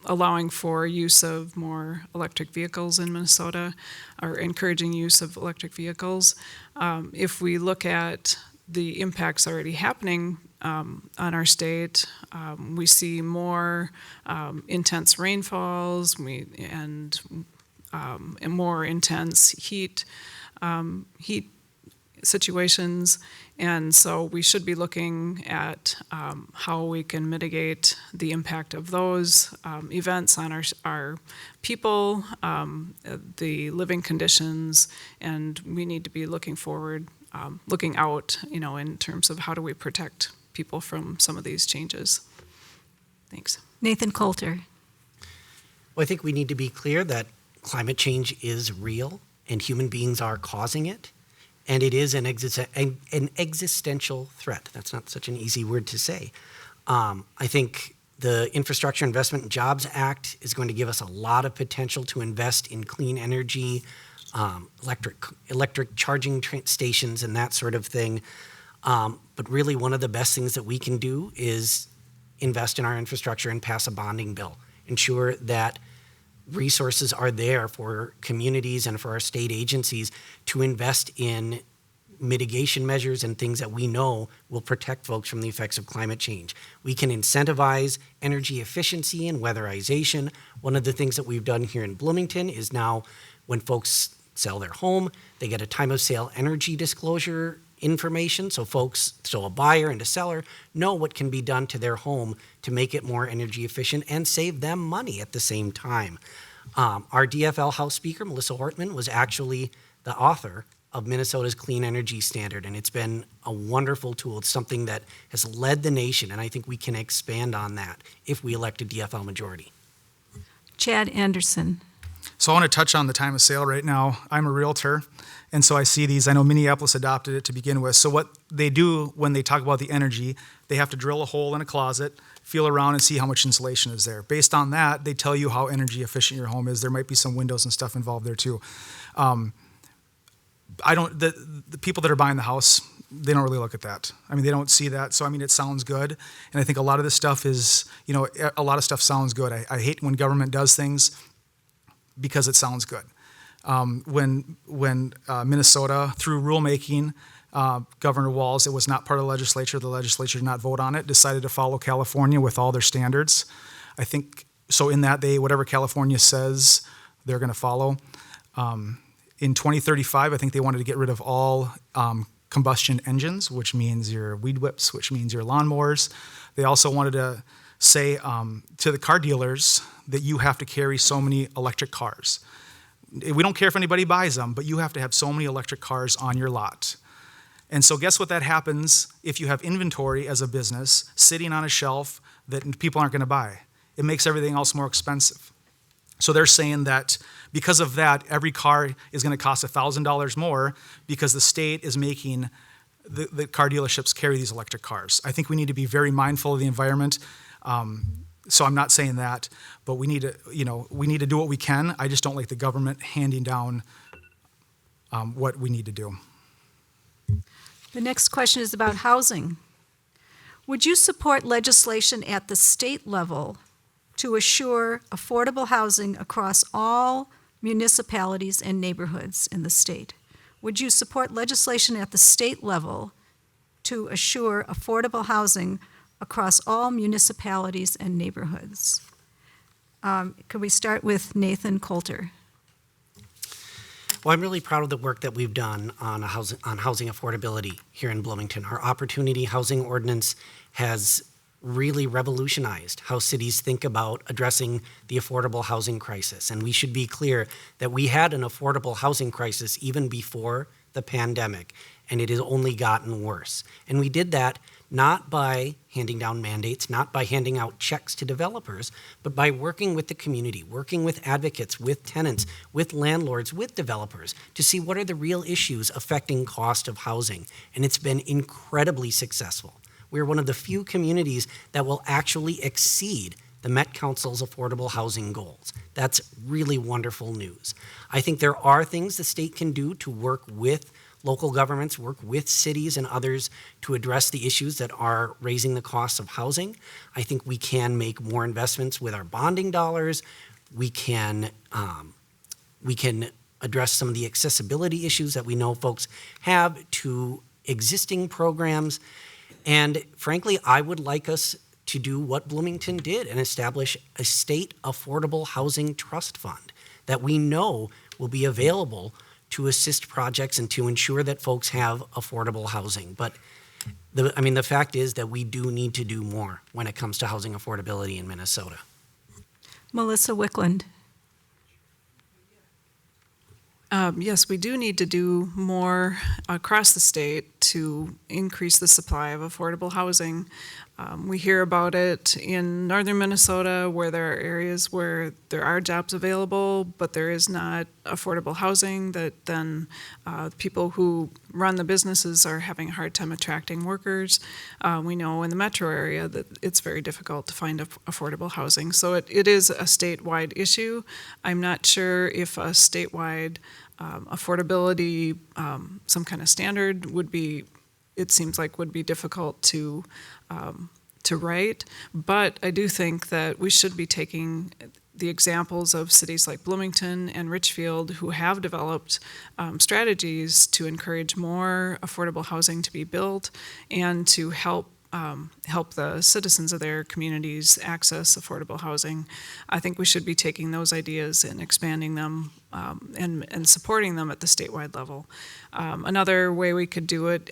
allowing for use of more electric vehicles in Minnesota, or encouraging use of electric vehicles. If we look at the impacts already happening on our state, we see more intense rainfalls and more intense heat situations, and so we should be looking at how we can mitigate the impact of those events on our people, the living conditions, and we need to be looking forward, looking out, in terms of how do we protect people from some of these changes. Thanks. Nathan Coulter. Well, I think we need to be clear that climate change is real and human beings are causing it. And it is an existential threat. That's not such an easy word to say. I think the Infrastructure Investment and Jobs Act is going to give us a lot of potential to invest in clean energy, electric charging stations and that sort of thing. But really one of the best things that we can do is invest in our infrastructure and pass a bonding bill. Ensure that resources are there for communities and for our state agencies to invest in mitigation measures and things that we know will protect folks from the effects of climate change. We can incentivize energy efficiency and weatherization. One of the things that we've done here in Bloomington is now when folks sell their home, they get a time of sale energy disclosure information, so a buyer and a seller know what can be done to their home to make it more energy efficient and save them money at the same time. Our DFL House Speaker, Melissa Hortman, was actually the author of Minnesota's Clean Energy Standard, and it's been a wonderful tool. It's something that has led the nation, and I think we can expand on that if we elect a DFL majority. Chad Anderson. So I want to touch on the time of sale right now. I'm a realtor, and so I see these. I know Minneapolis adopted it to begin with. So what they do when they talk about the energy, they have to drill a hole in a closet, feel around and see how much insulation is there. Based on that, they tell you how energy efficient your home is. There might be some windows and stuff involved there too. The people that are buying the house, they don't really look at that. I mean, they don't see that. So, I mean, it sounds good. And I think a lot of this stuff is, a lot of stuff sounds good. I hate when government does things because it sounds good. When Minnesota, through rulemaking, Governor Walz, it was not part of the legislature did not vote on it, decided to follow California with all their standards. I think, so in that whatever California says, they're going to follow. In 2035, I think they wanted to get rid of all combustion engines, which means your weed whips, which means your lawnmowers. They also wanted to say to the car dealers that you have to carry so many electric cars. We don't care if anybody buys them, but you have to have so many electric cars on your lot. And so guess what that happens if you have inventory as a business sitting on a shelf that people aren't going to buy? It makes everything else more expensive. So they're saying that because of that, every car is going to cost $1,000 more because the state is making the car dealerships carry these electric cars. I think we need to be very mindful of the environment. So I'm not saying that, but we need to do what we can. I just don't like the government handing down what we need to do. The next question is about housing. Would you support legislation at the state level to assure affordable housing across all municipalities and neighborhoods in the state? Would you support legislation at the state level to assure affordable housing across all municipalities and neighborhoods? Could we start with Nathan Coulter? Well, I'm really proud of the work that we've done on housing affordability here in Bloomington. Our Opportunity Housing Ordinance has really revolutionized how cities think about addressing the affordable housing crisis. And we should be clear that we had an affordable housing crisis even before the pandemic, and it has only gotten worse. And we did that not by handing down mandates, not by handing out checks to developers, but by working with the community, working with advocates, with tenants, with landlords, with developers to see what are the real issues affecting cost of housing. And it's been incredibly successful. We're one of the few communities that will actually exceed the Met Council's affordable housing goals. That's really wonderful news. I think there are things the state can do to work with local governments, work with cities and others to address the issues that are raising the cost of housing. I think we can make more investments with our bonding dollars. We can address some of the accessibility issues that we know folks have to existing programs. And frankly, I would like us to do what Bloomington did and establish a state affordable housing trust fund that we know will be available to assist projects and to ensure that folks have affordable housing. But the fact is that we do need to do more when it comes to housing affordability in Minnesota. Melissa Wickland. Yes, we do need to do more across the state to increase the supply of affordable housing. We hear about it in northern Minnesota where there are areas where there are jobs available, but there is not affordable housing, that then people who run the businesses are having a hard time attracting workers. We know in the metro area that it's very difficult to find affordable housing. So it is a statewide issue. I'm not sure if a statewide affordability, some kind of standard would be, it seems like would be difficult to write, but I do think that we should be taking the examples of cities like Bloomington and Richfield who have developed strategies to encourage more affordable housing to be built and to help the citizens of their communities access affordable housing. I think we should be taking those ideas and expanding them and supporting them at the statewide level. Another way we could do it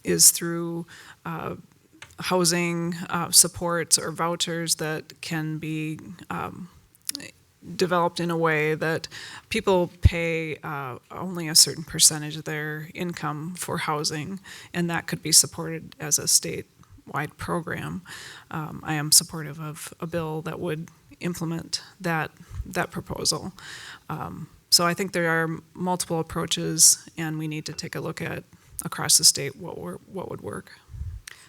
is through housing supports or vouchers that can be developed in a way that people pay only a certain percentage of their income for housing, and that could be supported as a statewide program. I am supportive of a bill that would implement that proposal. So I think there are multiple approaches, and we need to take a look at across the state what would work.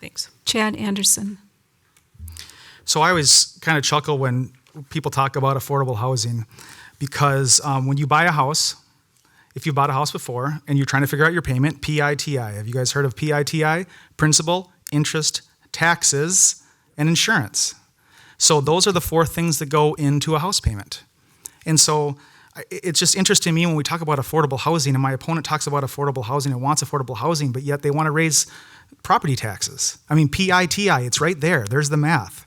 Thanks. Chad Anderson. So I always kind of chuckle when people talk about affordable housing because when you buy a house, if you bought a house before and you're trying to figure out your payment, PITI. Have you guys heard of PITI? Principal, interest, taxes, and insurance. So those are the four things that go into a house payment. And so it's just interesting to me when we talk about affordable housing, and my opponent talks about affordable housing and wants affordable housing, but yet they want to raise property taxes. I mean, PITI, it's right there. There's the math.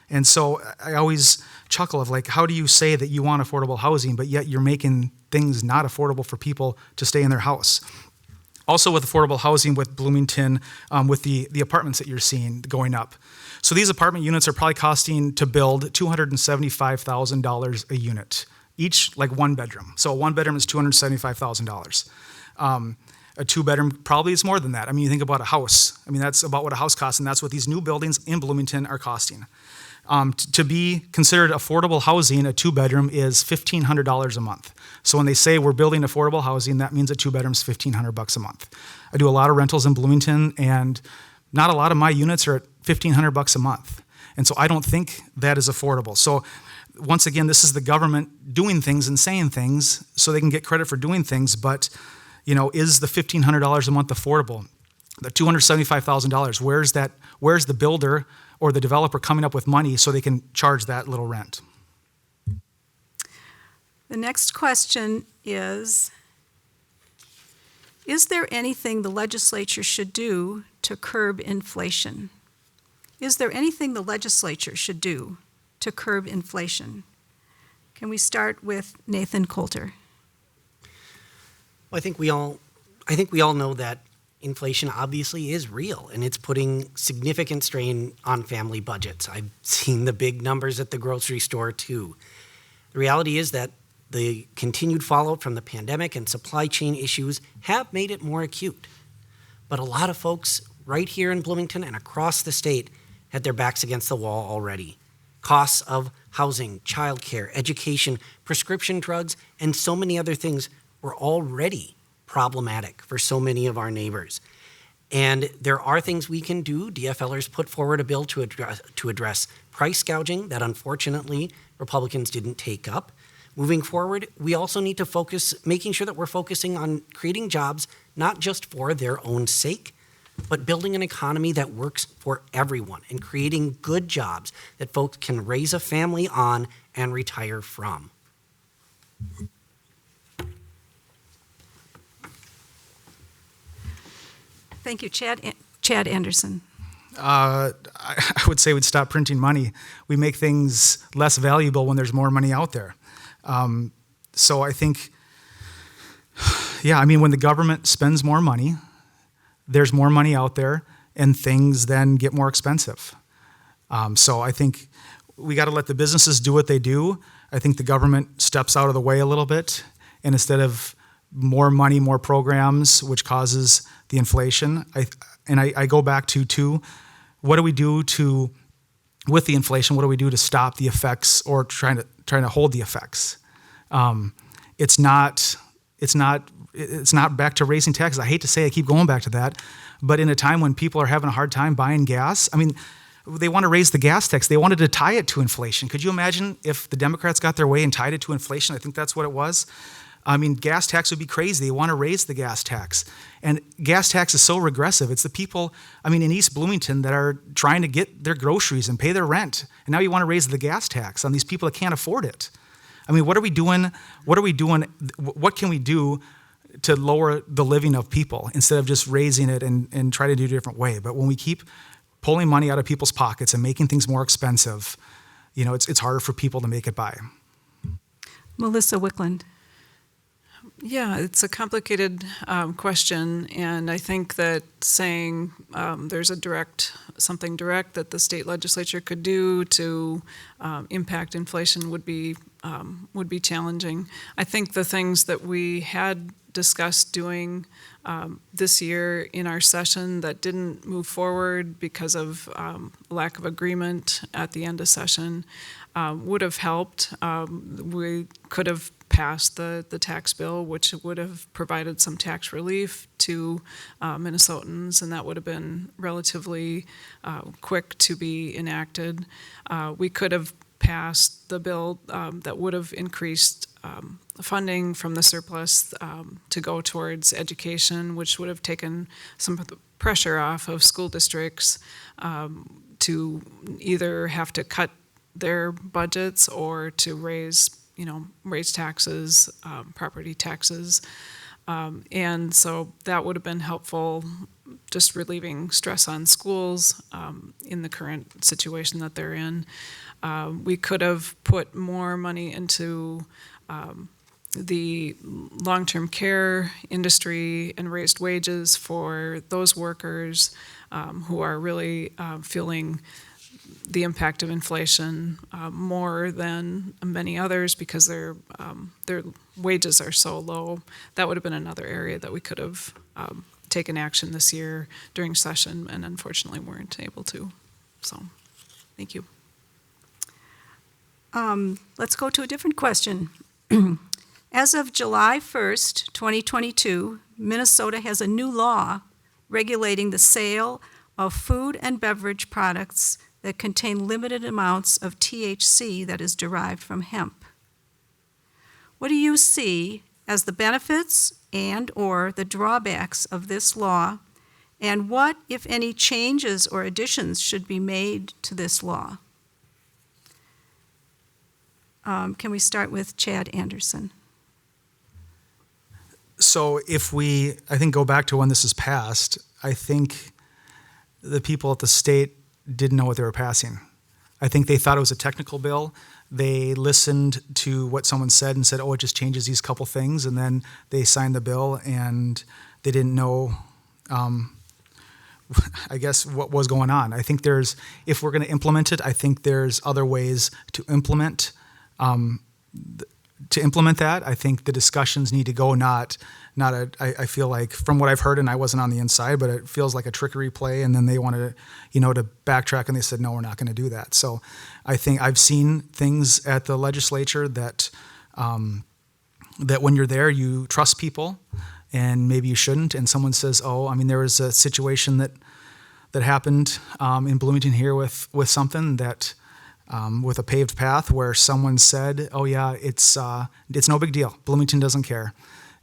And so I always chuckle of like, how do you say that you want affordable housing, but yet you're making things not affordable for people to stay in their house? Also with affordable housing with Bloomington, with the apartments that you're seeing going up. So these apartment units are probably costing to build $275,000 a unit, each like one bedroom. So a one bedroom is $275,000. A two bedroom probably is more than that. I mean, you think about a house. I mean, that's about what a house costs, and that's what these new buildings in Bloomington are costing. To be considered affordable housing, a two bedroom is $1,500 a month. So when they say we're building affordable housing, that means a two bedroom is $1,500 a month. I do a lot of rentals in Bloomington, and not a lot of my units are at $1,500 a month. And so I don't think that is affordable. So once again, this is the government doing things and saying things so they can get credit for doing things, but you know, is the $1,500 a month affordable? The $275,000, where's the builder or the developer coming up with money so they can charge that little rent? The next question is there anything the legislature should do to curb inflation? Is there anything the legislature should do to curb inflation? Can we start with Nathan Coulter? Well, I think we all know that inflation obviously is real, and it's putting significant strain on family budgets. I've seen the big numbers at the grocery store too. The reality is that the continued fallout from the pandemic and supply chain issues have made it more acute. But a lot of folks right here in Bloomington and across the state had their backs against the wall already. Costs of housing, childcare, education, prescription drugs, and so many other things were already problematic for so many of our neighbors. And there are things we can do. DFLers put forward a bill to address price gouging that unfortunately Republicans didn't take up. Moving forward, we also need to focus, making sure that we're focusing on creating jobs not just for their own sake, but building an economy that works for everyone and creating good jobs that folks can raise a family on and retire from. Thank you. Chad Anderson. I would say we'd stop printing money. We make things less valuable when there's more money out there. So I think, yeah, I mean, when the government spends more money, there's more money out there, and things then get more expensive. So I think we got to let the businesses do what they do. I think the government steps out of the way a little bit, and instead of more money, more programs, which causes the inflation. I go back to what do we do with the inflation? What do we do to stop the effects or trying to hold the effects? It's not back to raising taxes. I hate to say I keep going back to that, but in a time when people are having a hard time buying gas, I mean, they want to raise the gas tax. They wanted to tie it to inflation. Could you imagine if the Democrats got their way and tied it to inflation? I think that's what it was. I mean, gas tax would be crazy. They want to raise the gas tax. And gas tax is so regressive. It's the people, I mean, in East Bloomington that are trying to get their groceries and pay their rent. And now you want to raise the gas tax on these people that can't afford it. I mean, what are we doing? What can we do to lower the living of people instead of just raising it and try to do it a different way? But when we keep pulling money out of people's pockets and making things more expensive, it's harder for people to make it by. Melissa Wickland. Yeah, it's a complicated question, and I think that saying there's something direct that the state legislature could do to impact inflation would be challenging. I think the things that we had discussed doing this year in our session that didn't move forward because of lack of agreement at the end of session would have helped. We could have passed the tax bill, which would have provided some tax relief to Minnesotans, and that would have been relatively quick to be enacted. We could have passed the bill that would have increased funding from the surplus to go towards education, which would have taken some of the pressure off of school districts to either have to cut their budgets or to raise taxes, property taxes. And so that would have been helpful, just relieving stress on schools in the current situation that they're in. We could have put more money into the long-term care industry and raised wages for those workers who are really feeling the impact of inflation more than many others because their wages are so low. That would have been another area that we could have taken action this year during session, and unfortunately weren't able to. So, thank you. Let's go to a different question. As of July 1st, 2022, Minnesota has a new law regulating the sale of food and beverage products that contain limited amounts of THC that is derived from hemp. What do you see as the benefits and/or the drawbacks of this law, and what, if any, changes or additions should be made to this law? Can we start with Chad Anderson? So if I think, go back to when this is passed, I think the people at the state didn't know what they were passing. I think they thought it was a technical bill. They listened to what someone said and said, oh, it just changes these couple things, and then they signed the bill, and they didn't know, I guess, what was going on. I think if we're going to implement it, I think there's other ways to implement that. I think the discussions need to go I feel like, from what I've heard, and I wasn't on the inside, but it feels like a trickery play, and then they wanted to backtrack, and they said, no, we're not going to do that. So I think I've seen things at the legislature that when you're there, you trust people, and maybe you shouldn't, and someone says, there was a situation that happened in Bloomington here with something that with a paved path where someone said, oh yeah, it's no big deal. Bloomington doesn't care.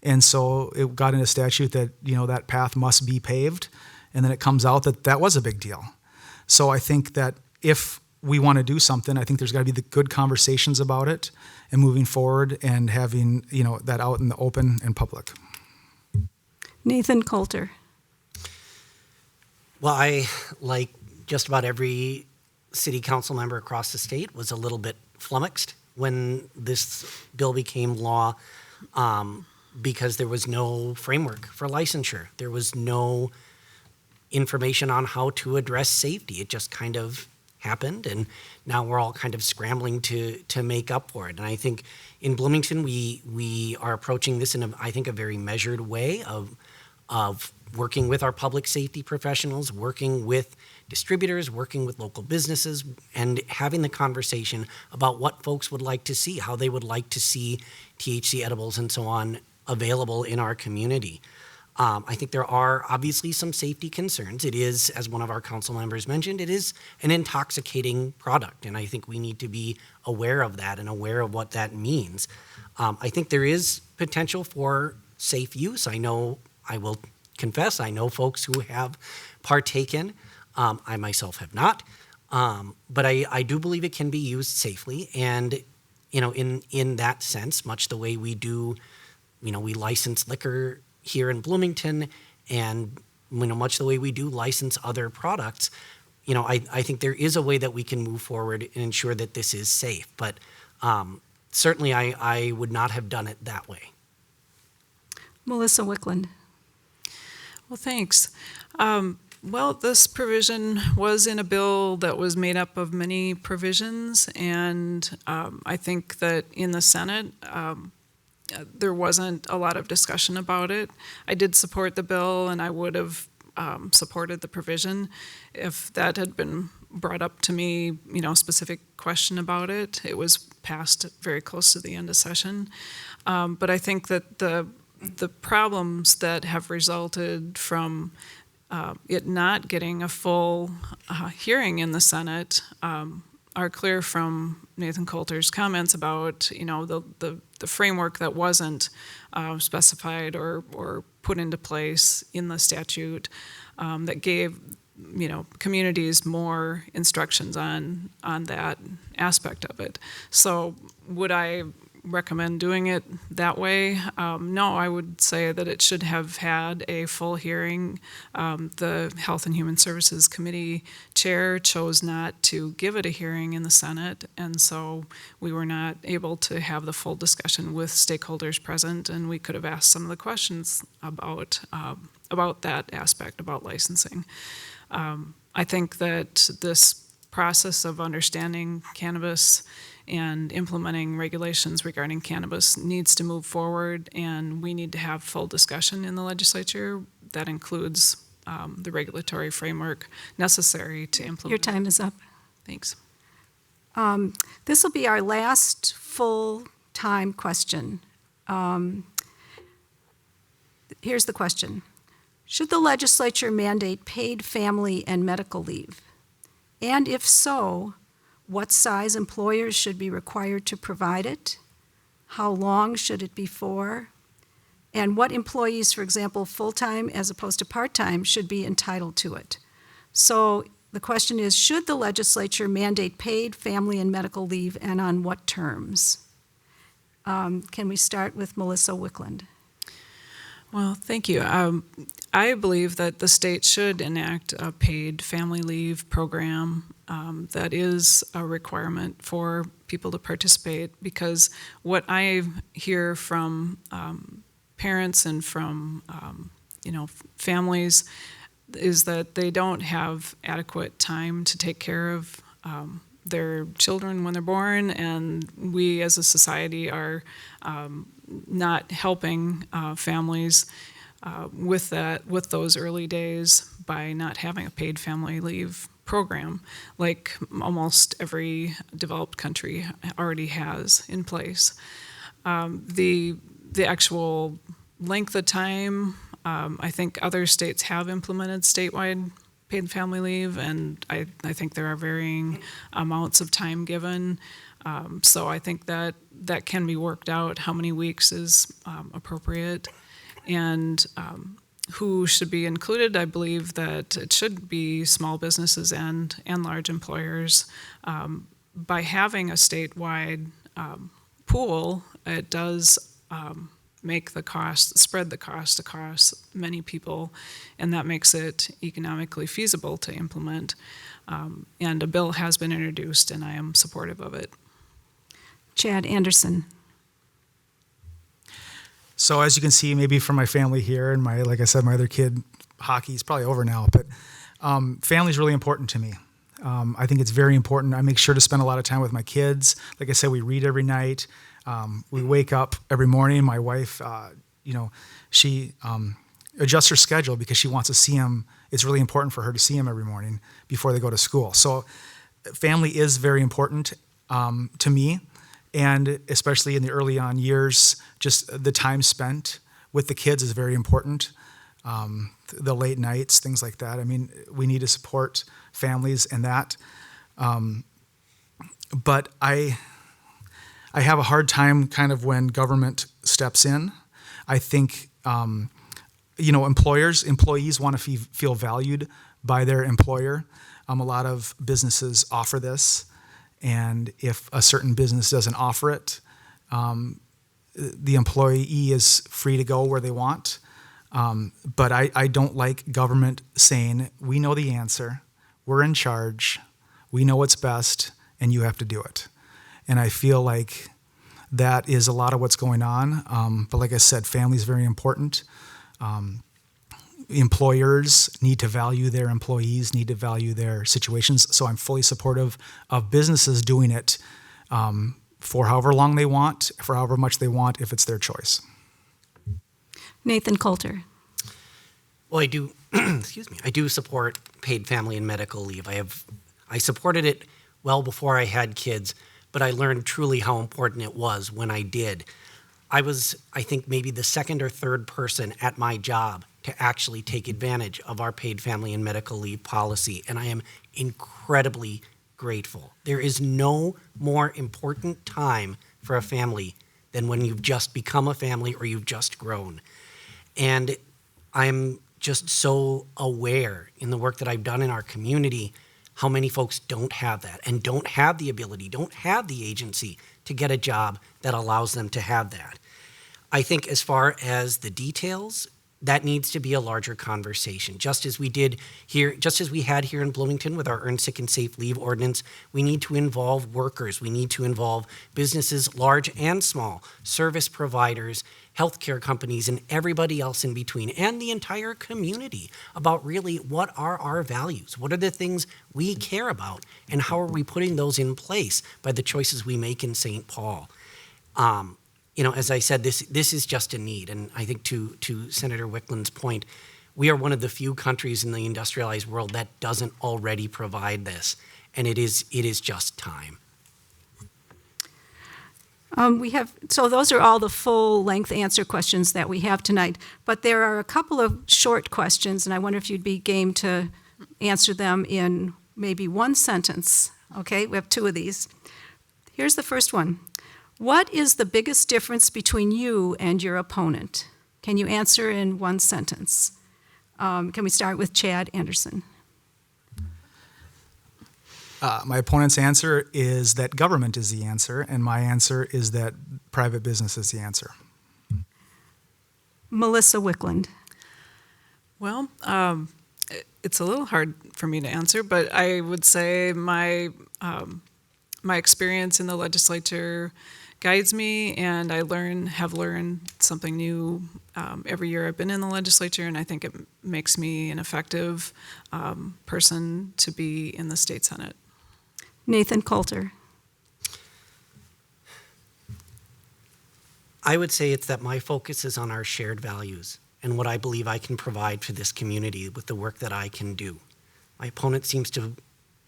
And so it got in a statute that, that path must be paved. And then it comes out that was a big deal. So I think that if we want to do something, I think there's got to be the good conversations about it and moving forward and having, that out in the open and public. Nathan Coulter. Well, I, like just about every city council member across the state, was a little bit flummoxed when this bill became law because there was no framework for licensure. There was no information on how to address safety. It just kind of happened, and now we're all kind of scrambling to make up for it. And I think in Bloomington, we are approaching this in I think a very measured way of working with our public safety professionals, working with distributors, working with local businesses, and having the conversation about what folks would like to see, how they would like to see THC edibles and so on available in our community. I think there are obviously some safety concerns. It is, as one of our council members mentioned, it is an intoxicating product, and I think we need to be aware of that and aware of what that means. I think there is potential for safe use. I will confess, I know folks who have partaken. I myself have not, but I do believe it can be used safely, and in that sense, much the way we do, we license liquor here in Bloomington, and much the way we do license other products, I think there is a way that we can move forward and ensure that this is safe. But certainly, I would not have done it that way. Melissa Wickland. Well, thanks. Well, this provision was in a bill that was made up of many provisions, and I think that in the Senate, there wasn't a lot of discussion about it. I did support the bill, and I would have supported the provision if that had been brought up to me, specific question about it. It was passed very close to the end of session. But I think that the problems that have resulted from it not getting a full hearing in the Senate are clear from Nathan Coulter's comments about, the framework that wasn't specified or put into place in the statute that gave, communities more instructions on that aspect of it. So would I recommend doing it that way? No, I would say that it should have had a full hearing. The Health and Human Services Committee chair chose not to give it a hearing in the Senate, and so we were not able to have the full discussion with stakeholders present, and we could have asked some of the questions about that aspect, about licensing. I think that this process of understanding cannabis and implementing regulations regarding cannabis needs to move forward, and we need to have full discussion in the legislature that includes the regulatory framework necessary to implement. Your time is up. Thanks. This will be our last full-time question. Here's the question. Should the legislature mandate paid family and medical leave? And if so, what size employers should be required to provide it? How long should it be for? And what employees, for example, full-time as opposed to part-time, should be entitled to it? So the question is, should the legislature mandate paid family and medical leave, and on what terms? Can we start with Melissa Wickland? Well, thank you. I believe that the state should enact a paid family leave program that is a requirement for people to participate, because what I hear from parents and from families is that they don't have adequate time to take care of their children when they're born, and we as a society are not helping families with those early days by not having a paid family leave program like almost every developed country already has in place. The actual length of time, I think other states have implemented statewide paid family leave, and I think there are varying amounts of time given. So I think that can be worked out, how many weeks is appropriate. And who should be included? I believe that it should be small businesses and large employers. By having a statewide pool, it does spread the cost across many people, and that makes it economically feasible to implement. And a bill has been introduced, and I am supportive of it. Chad Anderson. So as you can see, maybe from my family here and like I said, my other kid, hockey is probably over now, but family is really important to me. I think it's very important. I make sure to spend a lot of time with my kids. Like I said, we read every night. We wake up every morning. My wife, she adjusts her schedule because she wants to see him. It's really important for her to see him every morning before they go to school. So family is very important to me, and especially in the early on years, just the time spent with the kids is very important. The late nights, things like that. I mean, we need to support families in that. But I have a hard time kind of when government steps in. I think, employees want to feel valued by their employer. A lot of businesses offer this, and if a certain business doesn't offer it, the employee is free to go where they want. But I don't like government saying, we know the answer, we're in charge, we know what's best, and you have to do it. And I feel like that is a lot of what's going on. But like I said, family is very important. Employers need to value their employees, need to value their situations. So I'm fully supportive of businesses doing it for however long they want, for however much they want, if it's their choice. Nathan Coulter. Well, I do, I do support paid family and medical leave. I supported it well before I had kids, but I learned truly how important it was when I did. I was, I think, maybe the second or third person at my job to actually take advantage of our paid family and medical leave policy, and I am incredibly grateful. There is no more important time for a family than when you've just become a family or you've just grown. And I'm just so aware in the work that I've done in our community how many folks don't have that and don't have the ability, don't have the agency to get a job that allows them to have that. I think as far as the details, that needs to be a larger conversation. Just as we had here in Bloomington with our Earned Sick and Safe Leave ordinance, we need to involve workers. We need to involve businesses, large and small, service providers, healthcare companies, and everybody else in between, and the entire community about really what are our values? What are the things we care about? And how are we putting those in place by the choices we make in St. Paul? As I said, this is just a need. And I think to Senator Wickland's point, we are one of the few countries in the industrialized world that doesn't already provide this. And it is just time. So those are all the full-length answer questions that we have tonight. But there are a couple of short questions, and I wonder if you'd be game to answer them in maybe one sentence. Okay, we have two of these. Here's the first one. What is the biggest difference between you and your opponent? Can you answer in one sentence? Can we start with Chad Anderson? My opponent's answer is that government is the answer, and my answer is that private business is the answer. Melissa Wickland. Well, it's a little hard for me to answer, but I would say my experience in the legislature guides me, and I have learned something new every year I've been in the legislature, and I think it makes me an effective person to be in the state Senate. Nathan Coulter. I would say it's that my focus is on our shared values and what I believe I can provide for this community with the work that I can do. My opponent seems to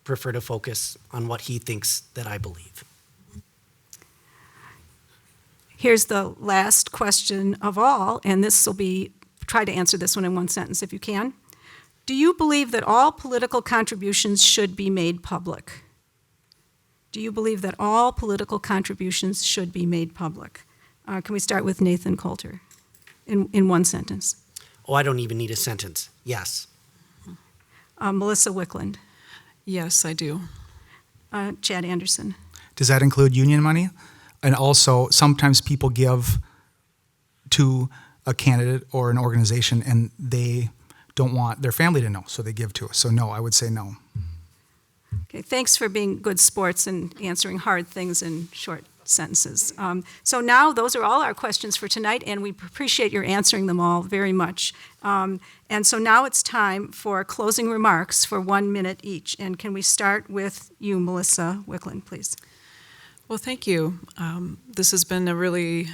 prefer to focus on what he thinks that I believe. Here's the last question of all, and try to answer this one in one sentence if you can. Do you believe that all political contributions should be made public? Do you believe that all political contributions should be made public? Can we start with Nathan Coulter in one sentence? Oh, I don't even need a sentence. Yes. Melissa Wickland. Yes, I do. Chad Anderson. Does that include union money? And also, sometimes people give to a candidate or an organization and they don't want their family to know, so they give to us. So no, I would say no. Okay, thanks for being good sports and answering hard things in short sentences. So now those are all our questions for tonight, and we appreciate your answering them all very much. And so now it's time for closing remarks for 1 minute each. And can we start with you, Melissa Wicklund, please? Well, thank you. This has been a really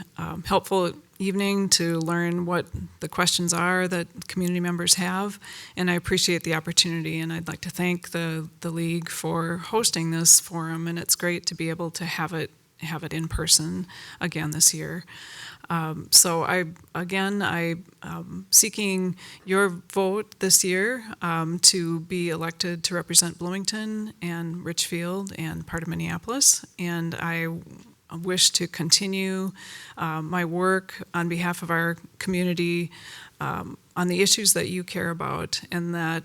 helpful evening to learn what the questions are that community members have, and I appreciate the opportunity, and I'd like to thank the League for hosting this forum, and it's great to be able to have it in person again this year. So I'm seeking your vote this year to be elected to represent Bloomington and Richfield and part of Minneapolis, and I wish to continue my work on behalf of our community on the issues that you care about, and that,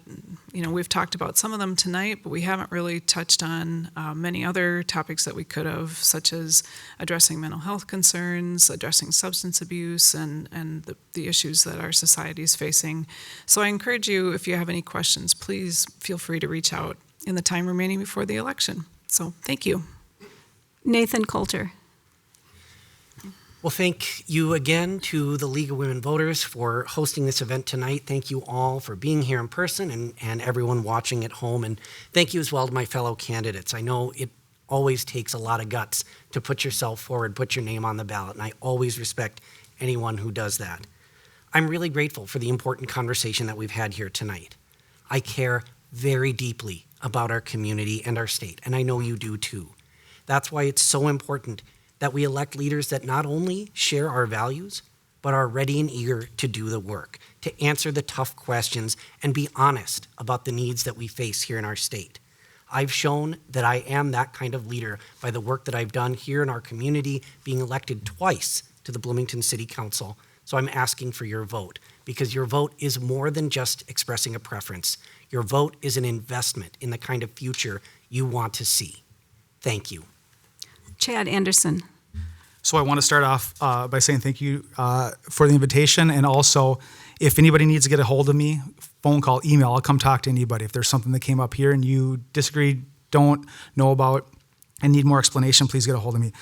we've talked about some of them tonight, but we haven't really touched on many other topics that we could have, such as addressing mental health concerns, addressing substance abuse, and the issues that our society is facing. So I encourage you, if you have any questions, please feel free to reach out in the time remaining before the election. So thank you. Nathan Coulter. Well, thank you again to the League of Women Voters for hosting this event tonight. Thank you all for being here in person and everyone watching at home. And thank you as well to my fellow candidates. I know it always takes a lot of guts to put yourself forward, put your name on the ballot, and I always respect anyone who does that. I'm really grateful for the important conversation that we've had here tonight. I care very deeply about our community and our state, and I know you do too. That's why it's so important that we elect leaders that not only share our values, but are ready and eager to do the work, to answer the tough questions, and be honest about the needs that we face here in our state. I've shown that I am that kind of leader by the work that I've done here in our community, being elected twice to the Bloomington City Council. So I'm asking for your vote, because your vote is more than just expressing a preference. Your vote is an investment in the kind of future you want to see. Thank you. Chad Anderson. So I want to start off by saying thank you for the invitation, and also if anybody needs to get a hold of me, phone call, email, I'll come talk to anybody. If there's something that came up here and you disagree, don't know about, and need more explanation, please get a hold of me.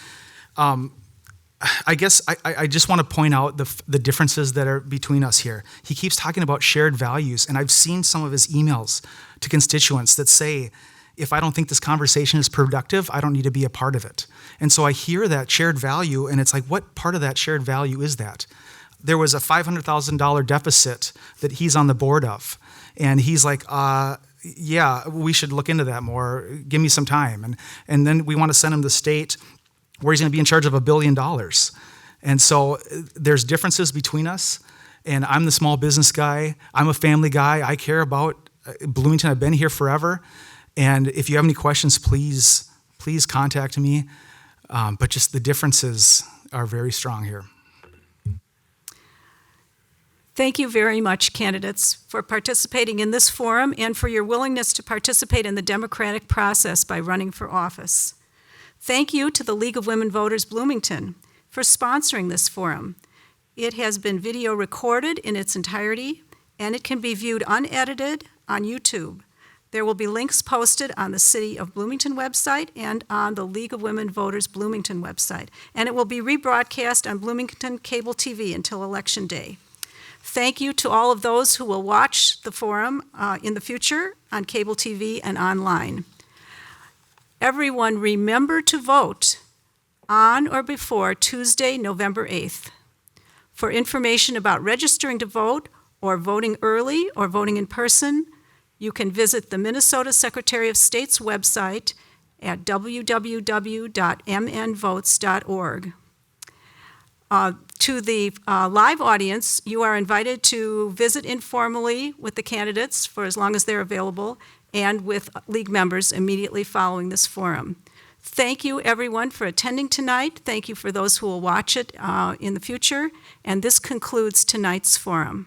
I guess I just want to point out the differences that are between us here. He keeps talking about shared values, and I've seen some of his emails to constituents that say, if I don't think this conversation is productive, I don't need to be a part of it. And so I hear that shared value, and it's like, what part of that shared value is that? There was a $500,000 deficit that he's on the board of, and he's like, yeah, we should look into that more. Give me some time. And then we want to send him to the state where he's going to be in charge of $1 billion. And so there's differences between us, and I'm the small business guy. I'm a family guy. I care about Bloomington. I've been here forever. And if you have any questions, please contact me. But just the differences are very strong here. Thank you very much, candidates, for participating in this forum and for your willingness to participate in the democratic process by running for office. Thank you to the League of Women Voters Bloomington for sponsoring this forum. It has been video recorded in its entirety, and it can be viewed unedited on YouTube. There will be links posted on the City of Bloomington website and on the League of Women Voters Bloomington website, and it will be rebroadcast on Bloomington Cable TV until Election Day. Thank you to all of those who will watch the forum in the future on cable TV and online. Everyone, remember to vote on or before Tuesday, November 8th. For information about registering to vote or voting early or voting in person, you can visit the Minnesota Secretary of State's website at www.mnvotes.org. To the live audience, you are invited to visit informally with the candidates for as long as they're available, and with League members immediately following this forum. Thank you, everyone, for attending tonight. Thank you for those who will watch it in the future. And this concludes tonight's forum.